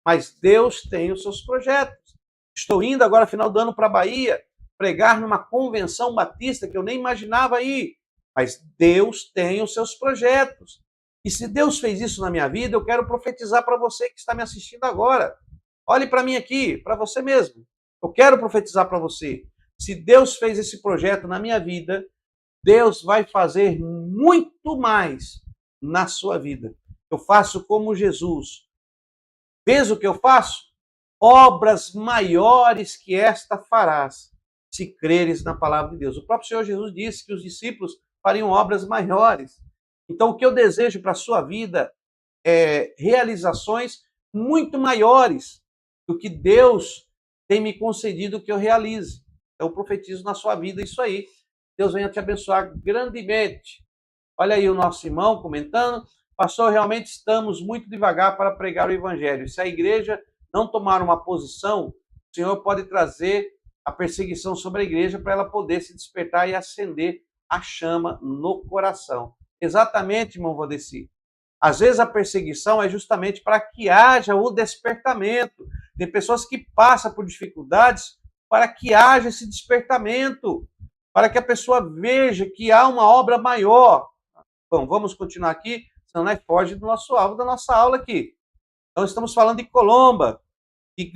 Mas Deus tem os seus projetos. Estou indo agora, final do ano, para a Bahia, pregar numa convenção batista que eu nem imaginava ir. Mas Deus tem os seus projetos. E se Deus fez isso na minha vida, eu quero profetizar para você que está me assistindo agora. Olhe para mim aqui, para você mesmo. Eu quero profetizar para você. Se Deus fez esse projeto na minha vida, Deus vai fazer muito mais na sua vida. Eu faço como Jesus. Vês o que eu faço? Obras maiores que esta farás, se creres na palavra de Deus. O próprio Senhor Jesus disse que os discípulos fariam obras maiores. Então, o que eu desejo para a sua vida é realizações muito maiores do que Deus tem me concedido que eu realize. Eu profetizo na sua vida isso aí. Deus venha te abençoar grandemente. Olha aí o nosso irmão comentando. Pastor, realmente estamos muito devagar para pregar o evangelho. Se a igreja não tomar uma posição, o Senhor pode trazer a perseguição sobre a igreja para ela poder se despertar e acender a chama no coração. Exatamente, irmão Valdeci. Às vezes a perseguição é justamente para que haja o despertamento. Tem pessoas que passam por dificuldades para que haja esse despertamento, para que a pessoa veja que há uma obra maior. Bom, vamos continuar aqui, senão nós foge do nosso alvo, da nossa aula aqui. Então estamos falando de Colomba, que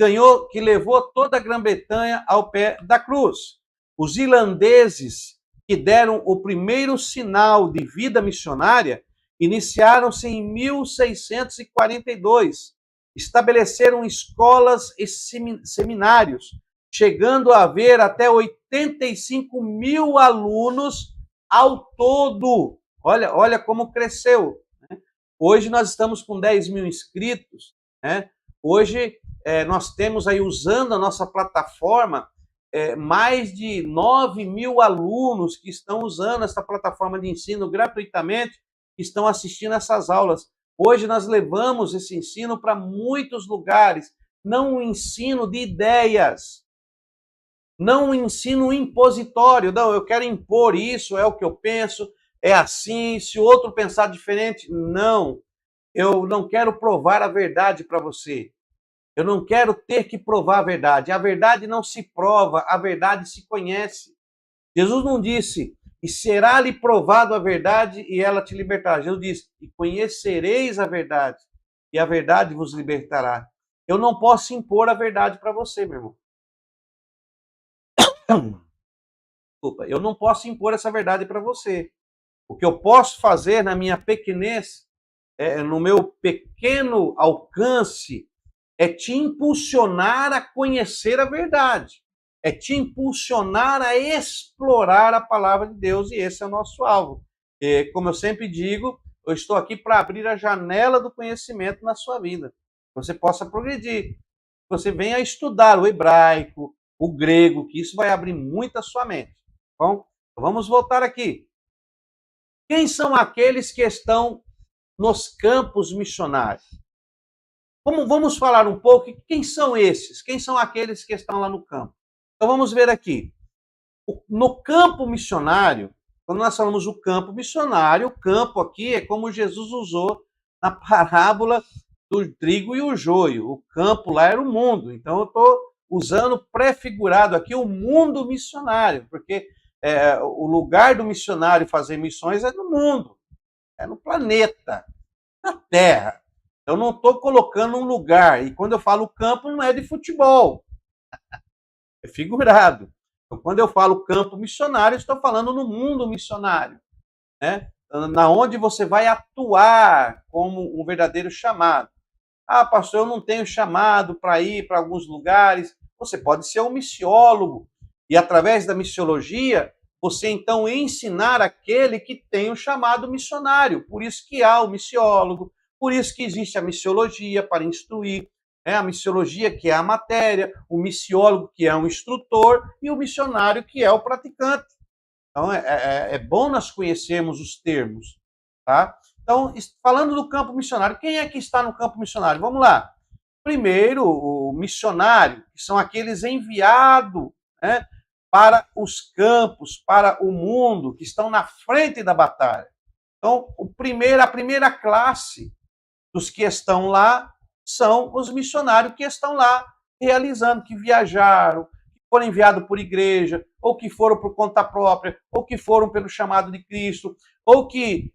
levou toda a Grã-Bretanha ao pé da cruz. Os irlandeses que deram o primeiro sinal de vida missionária iniciaram-se em 1642. Estabeleceram escolas e seminários, chegando a haver até 85 mil alunos ao todo. Olha como cresceu. Né? Hoje nós estamos com 10 mil inscritos. Né? Hoje nós temos aí, usando a nossa plataforma, mais de 9 mil alunos que estão usando essa plataforma de ensino gratuitamente, que estão assistindo essas aulas. Hoje nós levamos esse ensino para muitos lugares, não um ensino de ideias, não um ensino impositório, não, eu quero impor isso, é o que eu penso, é assim, se o outro pensar diferente, não, eu não quero provar a verdade para você. Eu não quero ter que provar a verdade não se prova, a verdade se conhece. Jesus não disse, e será-lhe provado a verdade e ela te libertará. Jesus disse, e conhecereis a verdade, e a verdade vos libertará. Eu não posso impor a verdade para você, meu irmão. Desculpa, eu não posso impor essa verdade para você. O que eu posso fazer na minha pequenez, no meu pequeno alcance, é te impulsionar a conhecer a verdade, é te impulsionar a explorar a palavra de Deus, e esse é o nosso alvo. E, como eu sempre digo, eu estou aqui para abrir a janela do conhecimento na sua vida, que você possa progredir, que você venha estudar o hebraico, o grego, que isso vai abrir muito a sua mente. Bom, vamos voltar aqui. Quem são aqueles que estão nos campos missionários? Vamos falar um pouco, quem são esses? Quem são aqueles que estão lá no campo? Então vamos ver aqui. No campo missionário, quando nós falamos o campo missionário, o campo aqui é como Jesus usou na parábola do trigo e o joio. O campo lá era o mundo. Então eu estou usando prefigurado aqui o mundo missionário, porque o lugar do missionário fazer missões é no mundo, é no planeta, na Terra. Eu não estou colocando um lugar, e quando eu falo campo, não é de futebol, é figurado. Então, quando eu falo campo missionário, estou falando no mundo missionário, né? Na onde você vai atuar como um verdadeiro chamado. Ah, pastor, eu não tenho chamado para ir para alguns lugares. Você pode ser um missiólogo, e através da missiologia, você então ensinar aquele que tem o chamado missionário. Por isso que há o missiólogo, por isso que existe a missiologia para instruir, a missiologia que é a matéria, o missiólogo que é um instrutor e o missionário que é o praticante. Então é bom nós conhecermos os termos, tá? Então, falando do campo missionário, quem é que está no campo missionário? Vamos lá. Primeiro, o missionário, que são aqueles enviados né, para os campos, para o mundo, que estão na frente da batalha. Então, a primeira classe dos que estão lá são os missionários que estão lá realizando, que viajaram, que foram enviados por igreja, ou que foram por conta própria, ou que foram pelo chamado de Cristo, ou que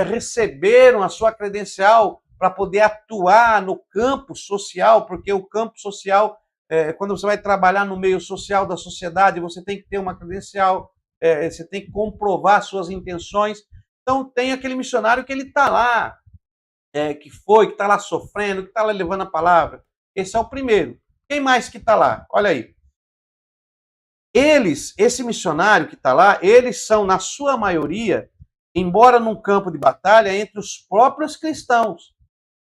receberam a sua credencial para poder atuar no campo social, porque o campo social, quando você vai trabalhar no meio social da sociedade, você tem que ter uma credencial, você tem que comprovar suas intenções. Então, tem aquele missionário que ele está lá, que está lá sofrendo, que está lá levando a palavra. Esse é o primeiro. Quem mais que está lá? Olha aí. Esse missionário que está lá, eles são, na sua maioria, embora num campo de batalha, entre os próprios cristãos.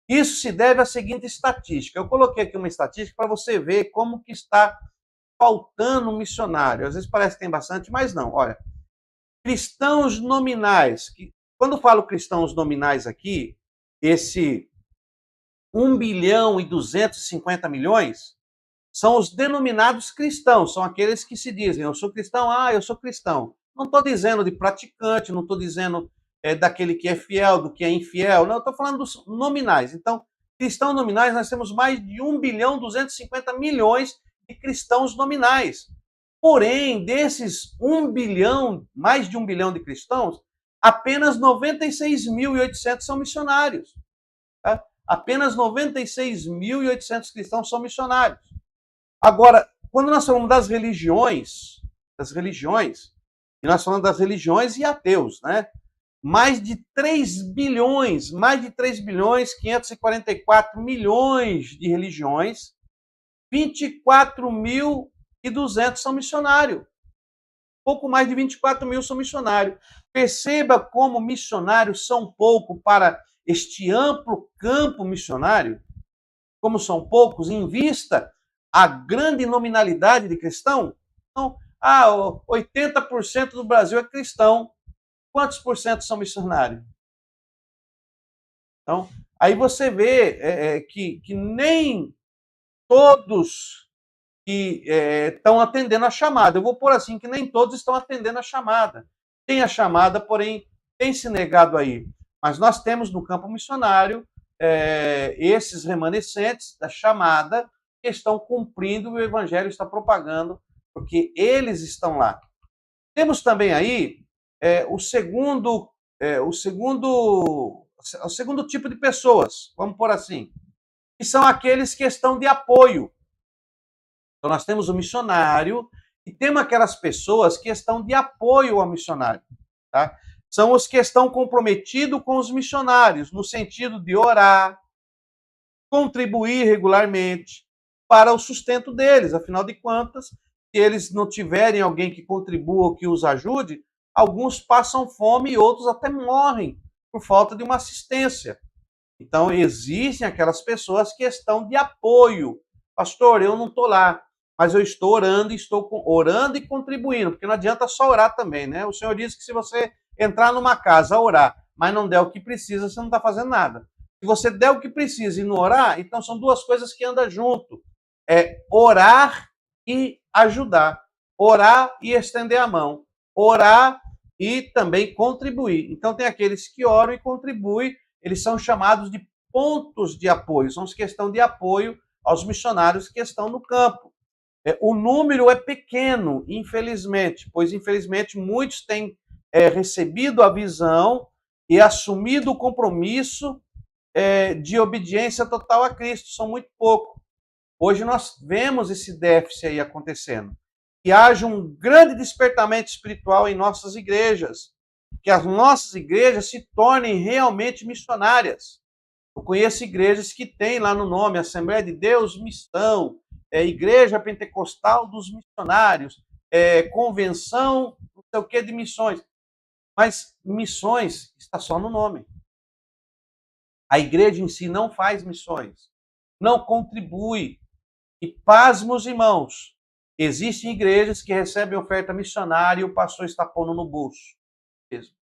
Isso se deve à seguinte estatística. Eu coloquei aqui uma estatística para você ver como que está faltando um missionário. Às vezes parece que tem bastante, mas não. Olha, cristãos nominais. Quando eu falo cristãos nominais aqui, esse 1 bilhão e 250 milhões são os denominados cristãos, são aqueles que se dizem, eu sou cristão, eu sou cristão. Não estou dizendo de praticante, não estou dizendo daquele que é fiel, do que é infiel, não, estou falando dos nominais. Então, cristãos nominais, nós temos mais de 1 bilhão e 250 milhões de cristãos nominais. Porém, desses 1 bilhão, mais de 1 bilhão de cristãos, apenas 96.800 são missionários. Tá? Apenas 96.800 cristãos são missionários. Agora, quando nós falamos das religiões, e nós falamos das religiões e ateus, né? Mais de 3 bilhões, 544 milhões de religiões, 24.200 são missionários. Pouco mais de 24 mil são missionários. Perceba como missionários são pouco para este amplo campo missionário, como são poucos, em vista a grande nominalidade de cristão. Então, 80% do Brasil é cristão. Quantos por cento são missionários? Então, aí você vê que nem todos que estão atendendo a chamada. Eu vou pôr assim, que nem todos estão atendendo a chamada. Tem a chamada, porém, tem se negado aí. Mas nós temos no campo missionário esses remanescentes da chamada que estão cumprindo o evangelho está propagando, porque eles estão lá. Temos também aí o segundo tipo de pessoas, vamos pôr assim, que são aqueles que estão de apoio. Então, nós temos o missionário e temos aquelas pessoas que estão de apoio ao missionário. Tá? São os que estão comprometidos com os missionários, no sentido de orar, contribuir regularmente para o sustento deles. Afinal de contas, se eles não tiverem alguém que contribua ou que os ajude, alguns passam fome e outros até morrem por falta de uma assistência. Então, existem aquelas pessoas que estão de apoio. Pastor, eu não estou lá, mas eu estou orando e contribuindo, porque não adianta só orar também, né? O Senhor disse que se você entrar numa casa, orar, mas não der o que precisa, você não está fazendo nada. Se você der o que precisa e não orar, então são duas coisas que andam junto. É orar e ajudar. Orar e estender a mão. Orar e também contribuir. Então tem aqueles que oram e contribuem, eles são chamados de pontos de apoio, são os que estão de apoio aos missionários que estão no campo. O número é pequeno, infelizmente, pois infelizmente muitos têm recebido a visão e assumido o compromisso de obediência total a Cristo, são muito poucos. Hoje nós vemos esse déficit aí acontecendo. Que haja um grande despertamento espiritual em nossas igrejas, que as nossas igrejas se tornem realmente missionárias. Eu conheço igrejas que têm lá no nome Assembleia de Deus Missão, Igreja Pentecostal dos Missionários, Convenção, não sei o que de missões. Mas missões está só no nome. A igreja em si não faz missões, não contribui. E pasmos, irmãos, existem igrejas que recebem oferta missionária e o pastor está pondo no bolso. Mesmo.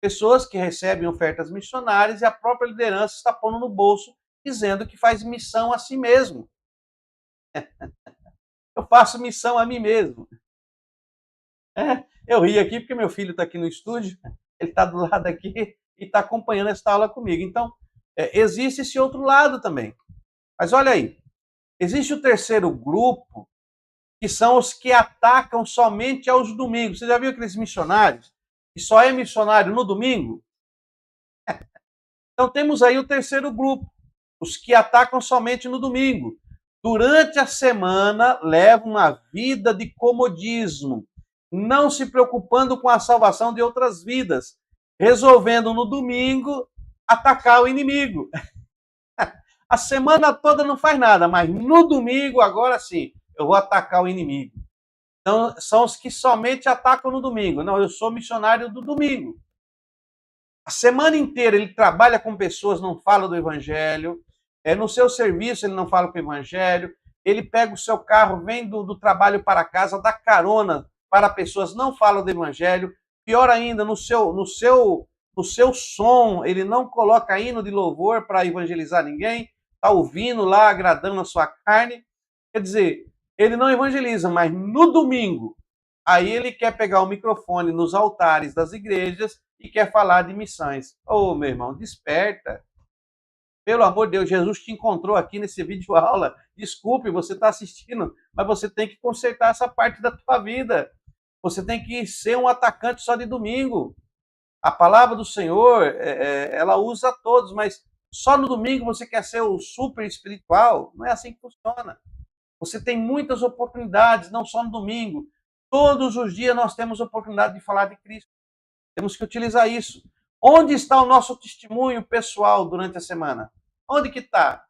Pessoas que recebem ofertas missionárias e a própria liderança está pondo no bolso, dizendo que faz missão a si mesmo. Eu faço missão a mim mesmo. Eu ri aqui porque meu filho está aqui no estúdio, ele está do lado aqui e está acompanhando essa aula comigo. Então, existe esse outro lado também. Mas olha aí, existe o terceiro grupo, que são os que atacam somente aos domingos. Você já viu aqueles missionários que só é missionário no domingo? Então temos aí o terceiro grupo, os que atacam somente no domingo. Durante a semana levam uma vida de comodismo, não se preocupando com a salvação de outras vidas, resolvendo no domingo atacar o inimigo. A semana toda não faz nada, mas no domingo, agora sim, eu vou atacar o inimigo. Então, são os que somente atacam no domingo. Não, eu sou missionário do domingo. A semana inteira ele trabalha com pessoas, não fala do evangelho. No seu serviço ele não fala com o evangelho. Ele pega o seu carro, vem do trabalho para casa, dá carona para pessoas, não fala do evangelho. Pior ainda, no seu som, ele não coloca hino de louvor para evangelizar ninguém. Está ouvindo lá, agradando a sua carne. Quer dizer, ele não evangeliza, mas no domingo, aí ele quer pegar o microfone nos altares das igrejas e quer falar de missões. Ô, meu irmão, desperta. Pelo amor de Deus, Jesus te encontrou aqui nesse vídeo aula. Desculpe, você está assistindo, mas você tem que consertar essa parte da tua vida. Você tem que ser um atacante só de domingo. A palavra do Senhor, ela usa todos, mas só no domingo você quer ser o super espiritual. Não é assim que funciona. Você tem muitas oportunidades, não só no domingo. Todos os dias nós temos oportunidade de falar de Cristo. Temos que utilizar isso. Onde está o nosso testemunho pessoal durante a semana? Onde que está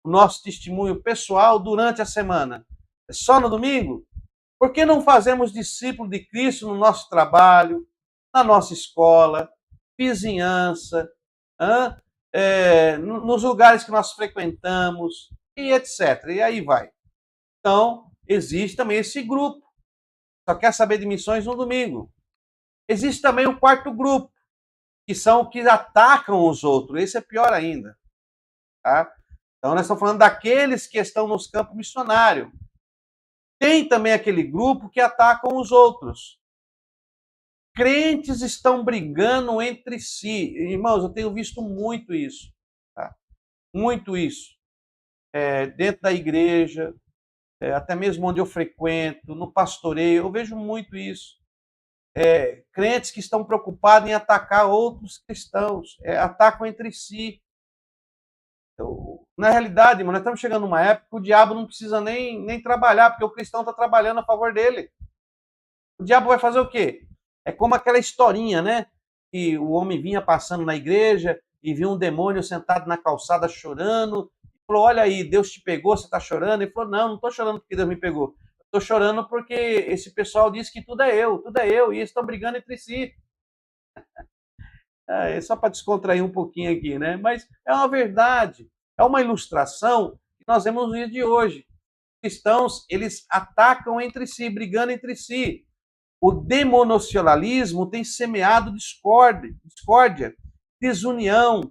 o nosso testemunho pessoal durante a semana? É só no domingo? Por que não fazemos discípulo de Cristo no nosso trabalho, na nossa escola, vizinhança, nos lugares que nós frequentamos, e etc. E aí vai. Então, existe também esse grupo. Só quer saber de missões no domingo. Existe também o quarto grupo, que são os que atacam os outros. Esse é pior ainda. Tá? Então, nós estamos falando daqueles que estão nos campos missionários. Tem também aquele grupo que atacam os outros. Crentes estão brigando entre si. Irmãos, eu tenho visto muito isso. Tá? Muito isso. Dentro da igreja, até mesmo onde eu frequento, no pastoreio, eu vejo muito isso. Crentes que estão preocupados em atacar outros cristãos, atacam entre si. Na realidade, irmão, nós estamos chegando numa época que o diabo não precisa nem trabalhar, porque o cristão está trabalhando a favor dele. O diabo vai fazer o quê? É como aquela historinha, né? Que o homem vinha passando na igreja e viu um demônio sentado na calçada chorando. Falou, olha aí, Deus te pegou, você está chorando? Ele falou, não estou chorando porque Deus me pegou. Estou chorando porque esse pessoal diz que tudo é eu, e eles estão brigando entre si. Só para descontrair um pouquinho aqui, né? Mas é uma verdade, é uma ilustração que nós vemos no dia de hoje. Os cristãos, eles atacam entre si, brigando entre si. O denominacionalismo tem semeado discórdia, desunião,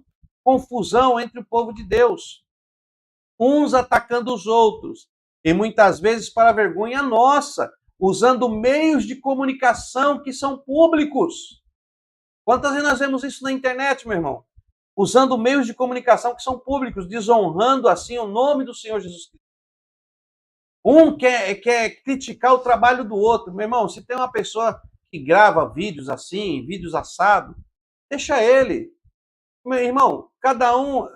confusão entre o povo de Deus. Uns atacando os outros, e muitas vezes para vergonha nossa, usando meios de comunicação que são públicos. Quantas vezes nós vemos isso na internet, meu irmão? Usando meios de comunicação que são públicos, desonrando assim o nome do Senhor Jesus Cristo. Um quer criticar o trabalho do outro. Meu irmão, se tem uma pessoa que grava vídeos assim, vídeos assados, deixa ele. Meu irmão, cada um,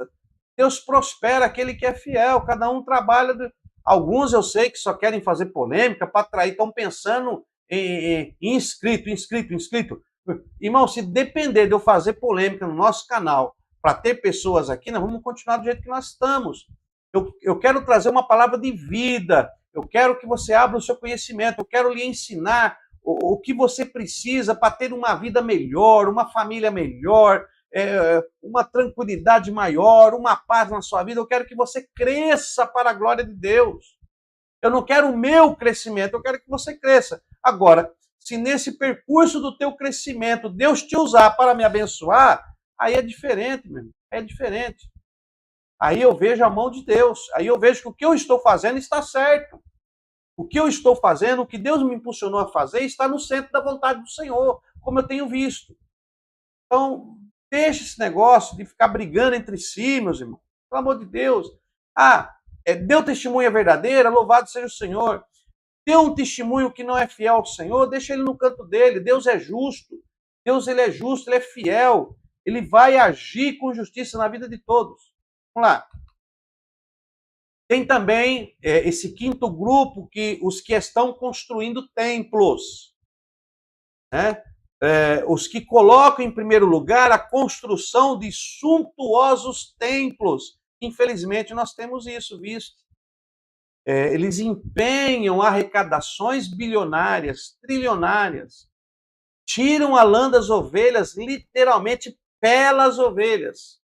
Deus prospera aquele que é fiel, cada um trabalha. Alguns eu sei que só querem fazer polêmica para atrair, estão pensando em inscrito. Irmão, se depender de eu fazer polêmica no nosso canal para ter pessoas aqui, nós vamos continuar do jeito que nós estamos. Eu quero trazer uma palavra de vida, eu quero que você abra o seu conhecimento, eu quero lhe ensinar o que você precisa para ter uma vida melhor, uma família melhor, uma tranquilidade maior, uma paz na sua vida. Eu quero que você cresça para a glória de Deus. Eu não quero o meu crescimento, eu quero que você cresça. Agora, se nesse percurso do teu crescimento Deus te usar para me abençoar, aí é diferente, meu irmão, é diferente. Aí eu vejo a mão de Deus, aí eu vejo que o que eu estou fazendo está certo. O que eu estou fazendo, o que Deus me impulsionou a fazer, está no centro da vontade do Senhor, como eu tenho visto. Então, deixe esse negócio de ficar brigando entre si, meus irmãos. Pelo amor de Deus. Deu testemunha verdadeira, louvado seja o Senhor. Deu um testemunho que não é fiel ao Senhor, deixa ele no canto dele. Deus é justo. Deus, ele é justo, ele é fiel. Ele vai agir com justiça na vida de todos. Vamos lá. Tem também esse quinto grupo, os que estão construindo templos. Né? Os que colocam em primeiro lugar a construção de suntuosos templos. Infelizmente, nós temos isso visto. Eles empenham arrecadações bilionárias, trilionárias, tiram a lã das ovelhas, literalmente pelas ovelhas,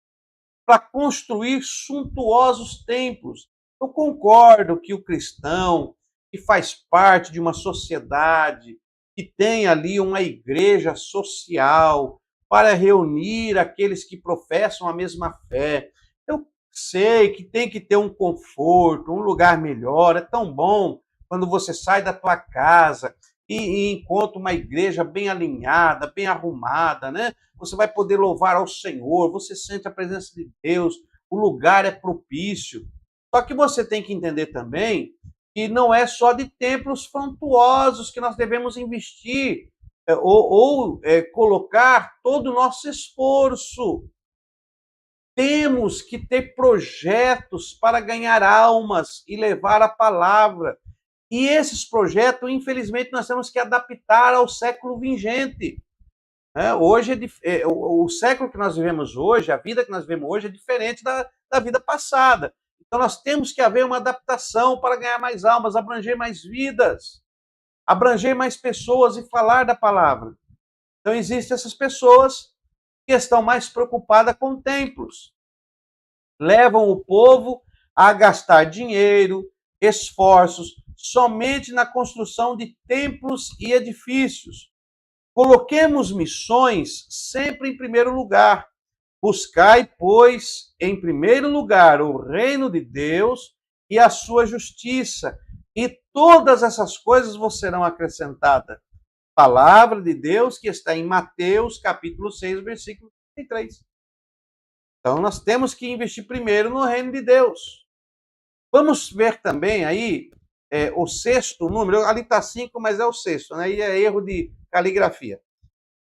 para construir suntuosos templos. Eu concordo que o cristão, que faz parte de uma sociedade, que tem ali uma igreja social para reunir aqueles que professam a mesma fé. Eu sei que tem que ter um conforto, um lugar melhor. É tão bom quando você sai da tua casa e encontra uma igreja bem alinhada, bem arrumada, né? Você vai poder louvar ao Senhor, você sente a presença de Deus, o lugar é propício. Só que você tem que entender também que não é só de templos suntuosos que nós devemos investir ou colocar todo o nosso esforço. Temos que ter projetos para ganhar almas e levar a palavra. E esses projetos, infelizmente, nós temos que adaptar ao século vigente. Hoje, o século que nós vivemos hoje, a vida que nós vivemos hoje é diferente da vida passada. Então, nós temos que haver uma adaptação para ganhar mais almas, abranger mais vidas, abranger mais pessoas e falar da palavra. Então, existem essas pessoas que estão mais preocupadas com templos. Levam o povo a gastar dinheiro, esforços, somente na construção de templos e edifícios. Coloquemos missões sempre em primeiro lugar. Buscai, pois, em primeiro lugar o reino de Deus e a sua justiça, e todas essas coisas vos serão acrescentadas. Palavra de Deus que está em Mateus, capítulo 6, versículo 33. Então, nós temos que investir primeiro no reino de Deus. Vamos ver também aí o sexto número, ali está 5, mas é o sexto, né? E é erro de caligrafia.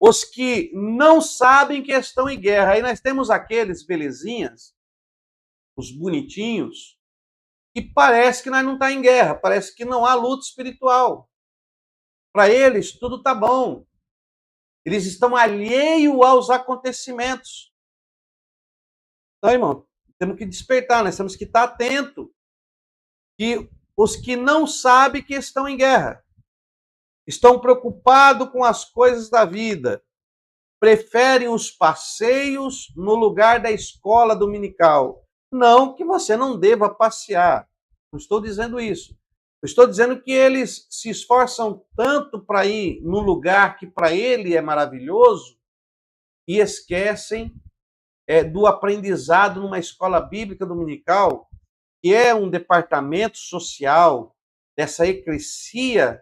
Os que não sabem que estão em guerra. Aí nós temos aqueles belezinhas, os bonitinhos, que parece que nós não estamos em guerra, parece que não há luta espiritual. Para eles, tudo está bom. Eles estão alheios aos acontecimentos. Então, irmão, temos que despertar, nós temos que estar atentos. Que os que não sabem que estão em guerra, estão preocupados com as coisas da vida, preferem os passeios no lugar da escola dominical. Não que você não deva passear, não estou dizendo isso. Eu estou dizendo que eles se esforçam tanto para ir no lugar que para ele é maravilhoso e esquecem do aprendizado numa escola bíblica dominical, que é um departamento social dessa eclesia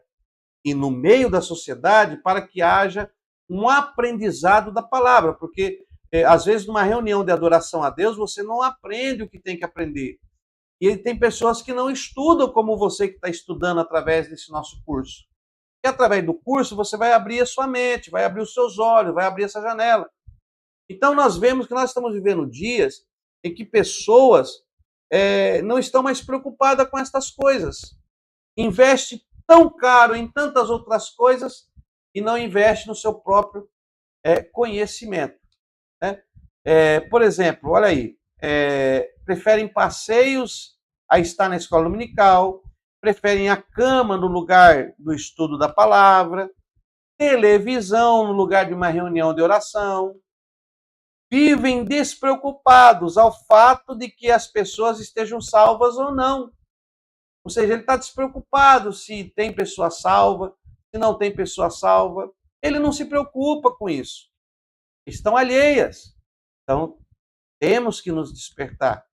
e no meio da sociedade, para que haja um aprendizado da palavra, porque às vezes numa reunião de adoração a Deus você não aprende o que tem que aprender. E tem pessoas que não estudam como você que está estudando através desse nosso curso. E através do curso você vai abrir a sua mente, vai abrir os seus olhos, vai abrir essa janela. Então nós vemos que nós estamos vivendo dias em que pessoas não estão mais preocupadas com estas coisas. Investe tão caro em tantas outras coisas e não investe no seu próprio conhecimento. Né? Por exemplo, olha aí, preferem passeios a estar na escola dominical, preferem a cama no lugar do estudo da palavra, televisão no lugar de uma reunião de oração, vivem despreocupados ao fato de que as pessoas estejam salvas ou não. Ou seja, ele está despreocupado se tem pessoa salva, se não tem pessoa salva. Ele não se preocupa com isso. Estão alheias. Então, temos que nos despertar.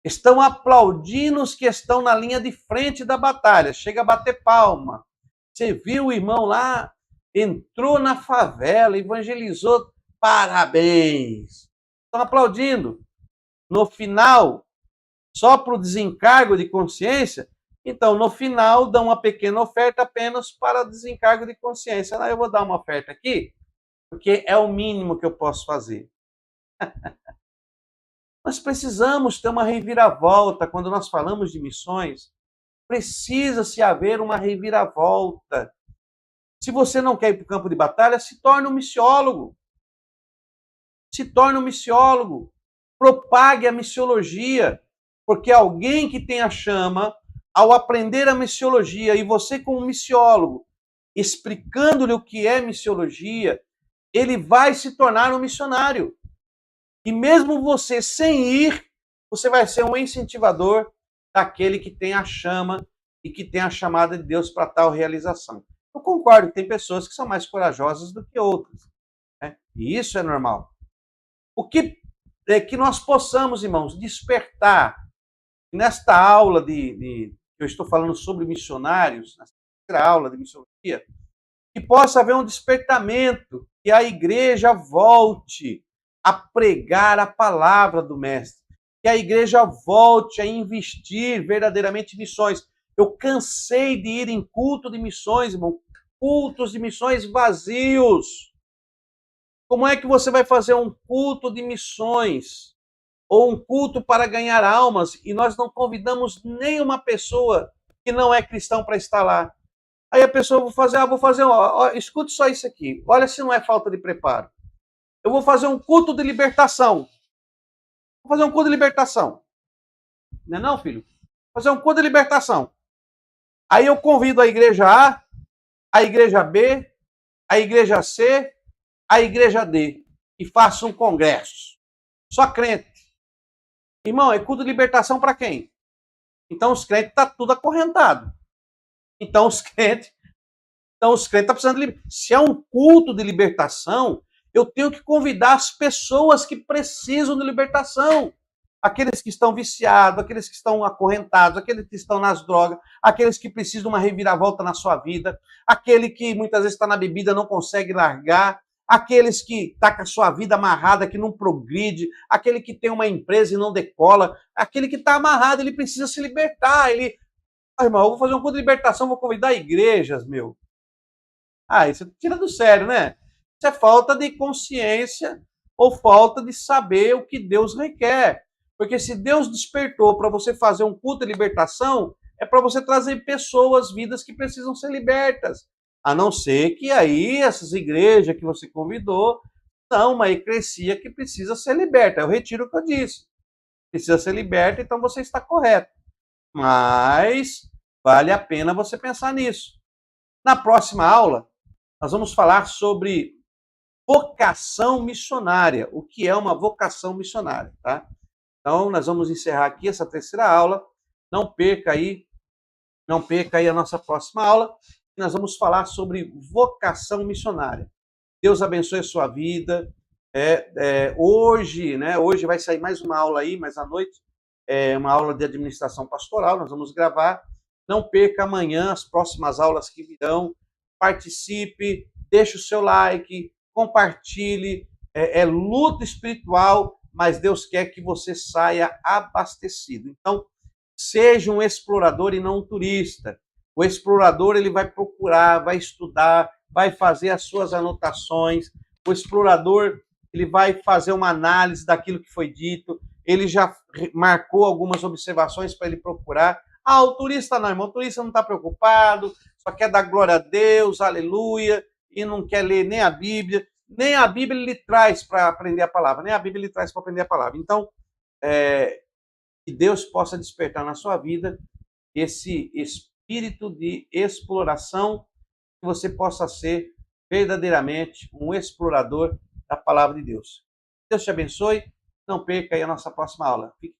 Estão aplaudindo os que estão na linha de frente da batalha. Chega a bater palma. Você viu o irmão lá? Entrou na favela, evangelizou. Parabéns! Estão aplaudindo. No final, só para o desencargo de consciência, então, no final, dão uma pequena oferta apenas para desencargo de consciência. Eu vou dar uma oferta aqui, porque é o mínimo que eu posso fazer. Nós precisamos ter uma reviravolta quando nós falamos de missões. Precisa-se haver uma reviravolta. Se você não quer ir para o campo de batalha, se torne um missiólogo. Se torne um missiólogo. Propague a missiologia. Porque alguém que tem a chama, ao aprender a missiologia, e você como missiólogo, explicando-lhe o que é missiologia, ele vai se tornar um missionário. E mesmo você sem ir, você vai ser um incentivador daquele que tem a chama e que tem a chamada de Deus para tal realização. Eu concordo que tem pessoas que são mais corajosas do que outras, né? E isso é normal. O que é que nós possamos, irmãos, despertar nesta aula eu estou falando sobre missionários, nessa primeira aula de missiologia, que possa haver um despertamento, que a igreja volte a pregar a palavra do Mestre, que a igreja volte a investir verdadeiramente em missões. Eu cansei de ir em culto de missões, irmão, cultos de missões vazios. Como é que você vai fazer um culto de missões ou um culto para ganhar almas e nós não convidamos nenhuma pessoa que não é cristão para estar lá? Aí a pessoa vou fazer, escute só isso aqui. Olha se não é falta de preparo. Eu vou fazer um culto de libertação. Vou fazer um culto de libertação. Não é não, filho? Vou fazer um culto de libertação. Aí eu convido a igreja a igreja B, a igreja C, a igreja D. E faço um congresso. Só crente. Irmão, é culto de libertação para quem? Então os crentes estão tudo acorrentado. Então os crentes estão precisando de libertação. Se é um culto de libertação, eu tenho que convidar as pessoas que precisam de libertação. Aqueles que estão viciados, aqueles que estão acorrentados, aqueles que estão nas drogas, aqueles que precisam de uma reviravolta na sua vida, aquele que muitas vezes está na bebida, não consegue largar, aqueles que estão com a sua vida amarrada, que não progride, aquele que tem uma empresa e não decola, aquele que está amarrado, ele precisa se libertar. Irmão, eu vou fazer um culto de libertação, vou convidar igrejas, meu. Isso tira do sério, né? Isso é falta de consciência ou falta de saber o que Deus requer. Porque se Deus despertou para você fazer um culto de libertação, é para você trazer pessoas, vidas que precisam ser libertas. A não ser que aí essas igrejas que você convidou são uma eclesia que precisa ser liberta. Eu retiro o que eu disse. Precisa ser liberta, então você está correto. Mas vale a pena você pensar nisso. Na próxima aula, nós vamos falar sobre vocação missionária. O que é uma vocação missionária, tá? Então, nós vamos encerrar aqui essa terceira aula. Não perca aí a nossa próxima aula. Nós vamos falar sobre vocação missionária. Deus abençoe a sua vida. Hoje vai sair mais uma aula aí, mais à noite, uma aula de administração pastoral. Nós vamos gravar. Não perca amanhã as próximas aulas que virão. Participe, deixe o seu like, compartilhe. É luta espiritual, mas Deus quer que você saia abastecido. Então, seja um explorador e não um turista. O explorador, ele vai procurar, vai estudar, vai fazer as suas anotações. O explorador, ele vai fazer uma análise daquilo que foi dito. Ele já marcou algumas observações para ele procurar. O turista não, irmão. O turista não está preocupado, só quer dar glória a Deus, aleluia, e não quer ler nem a Bíblia. Nem a Bíblia ele traz para aprender a palavra, nem a Bíblia ele traz para aprender a palavra. Então, que Deus possa despertar na sua vida esse espírito de exploração, que você possa ser verdadeiramente um explorador da palavra de Deus. Deus te abençoe. Não perca aí a nossa próxima aula. Fique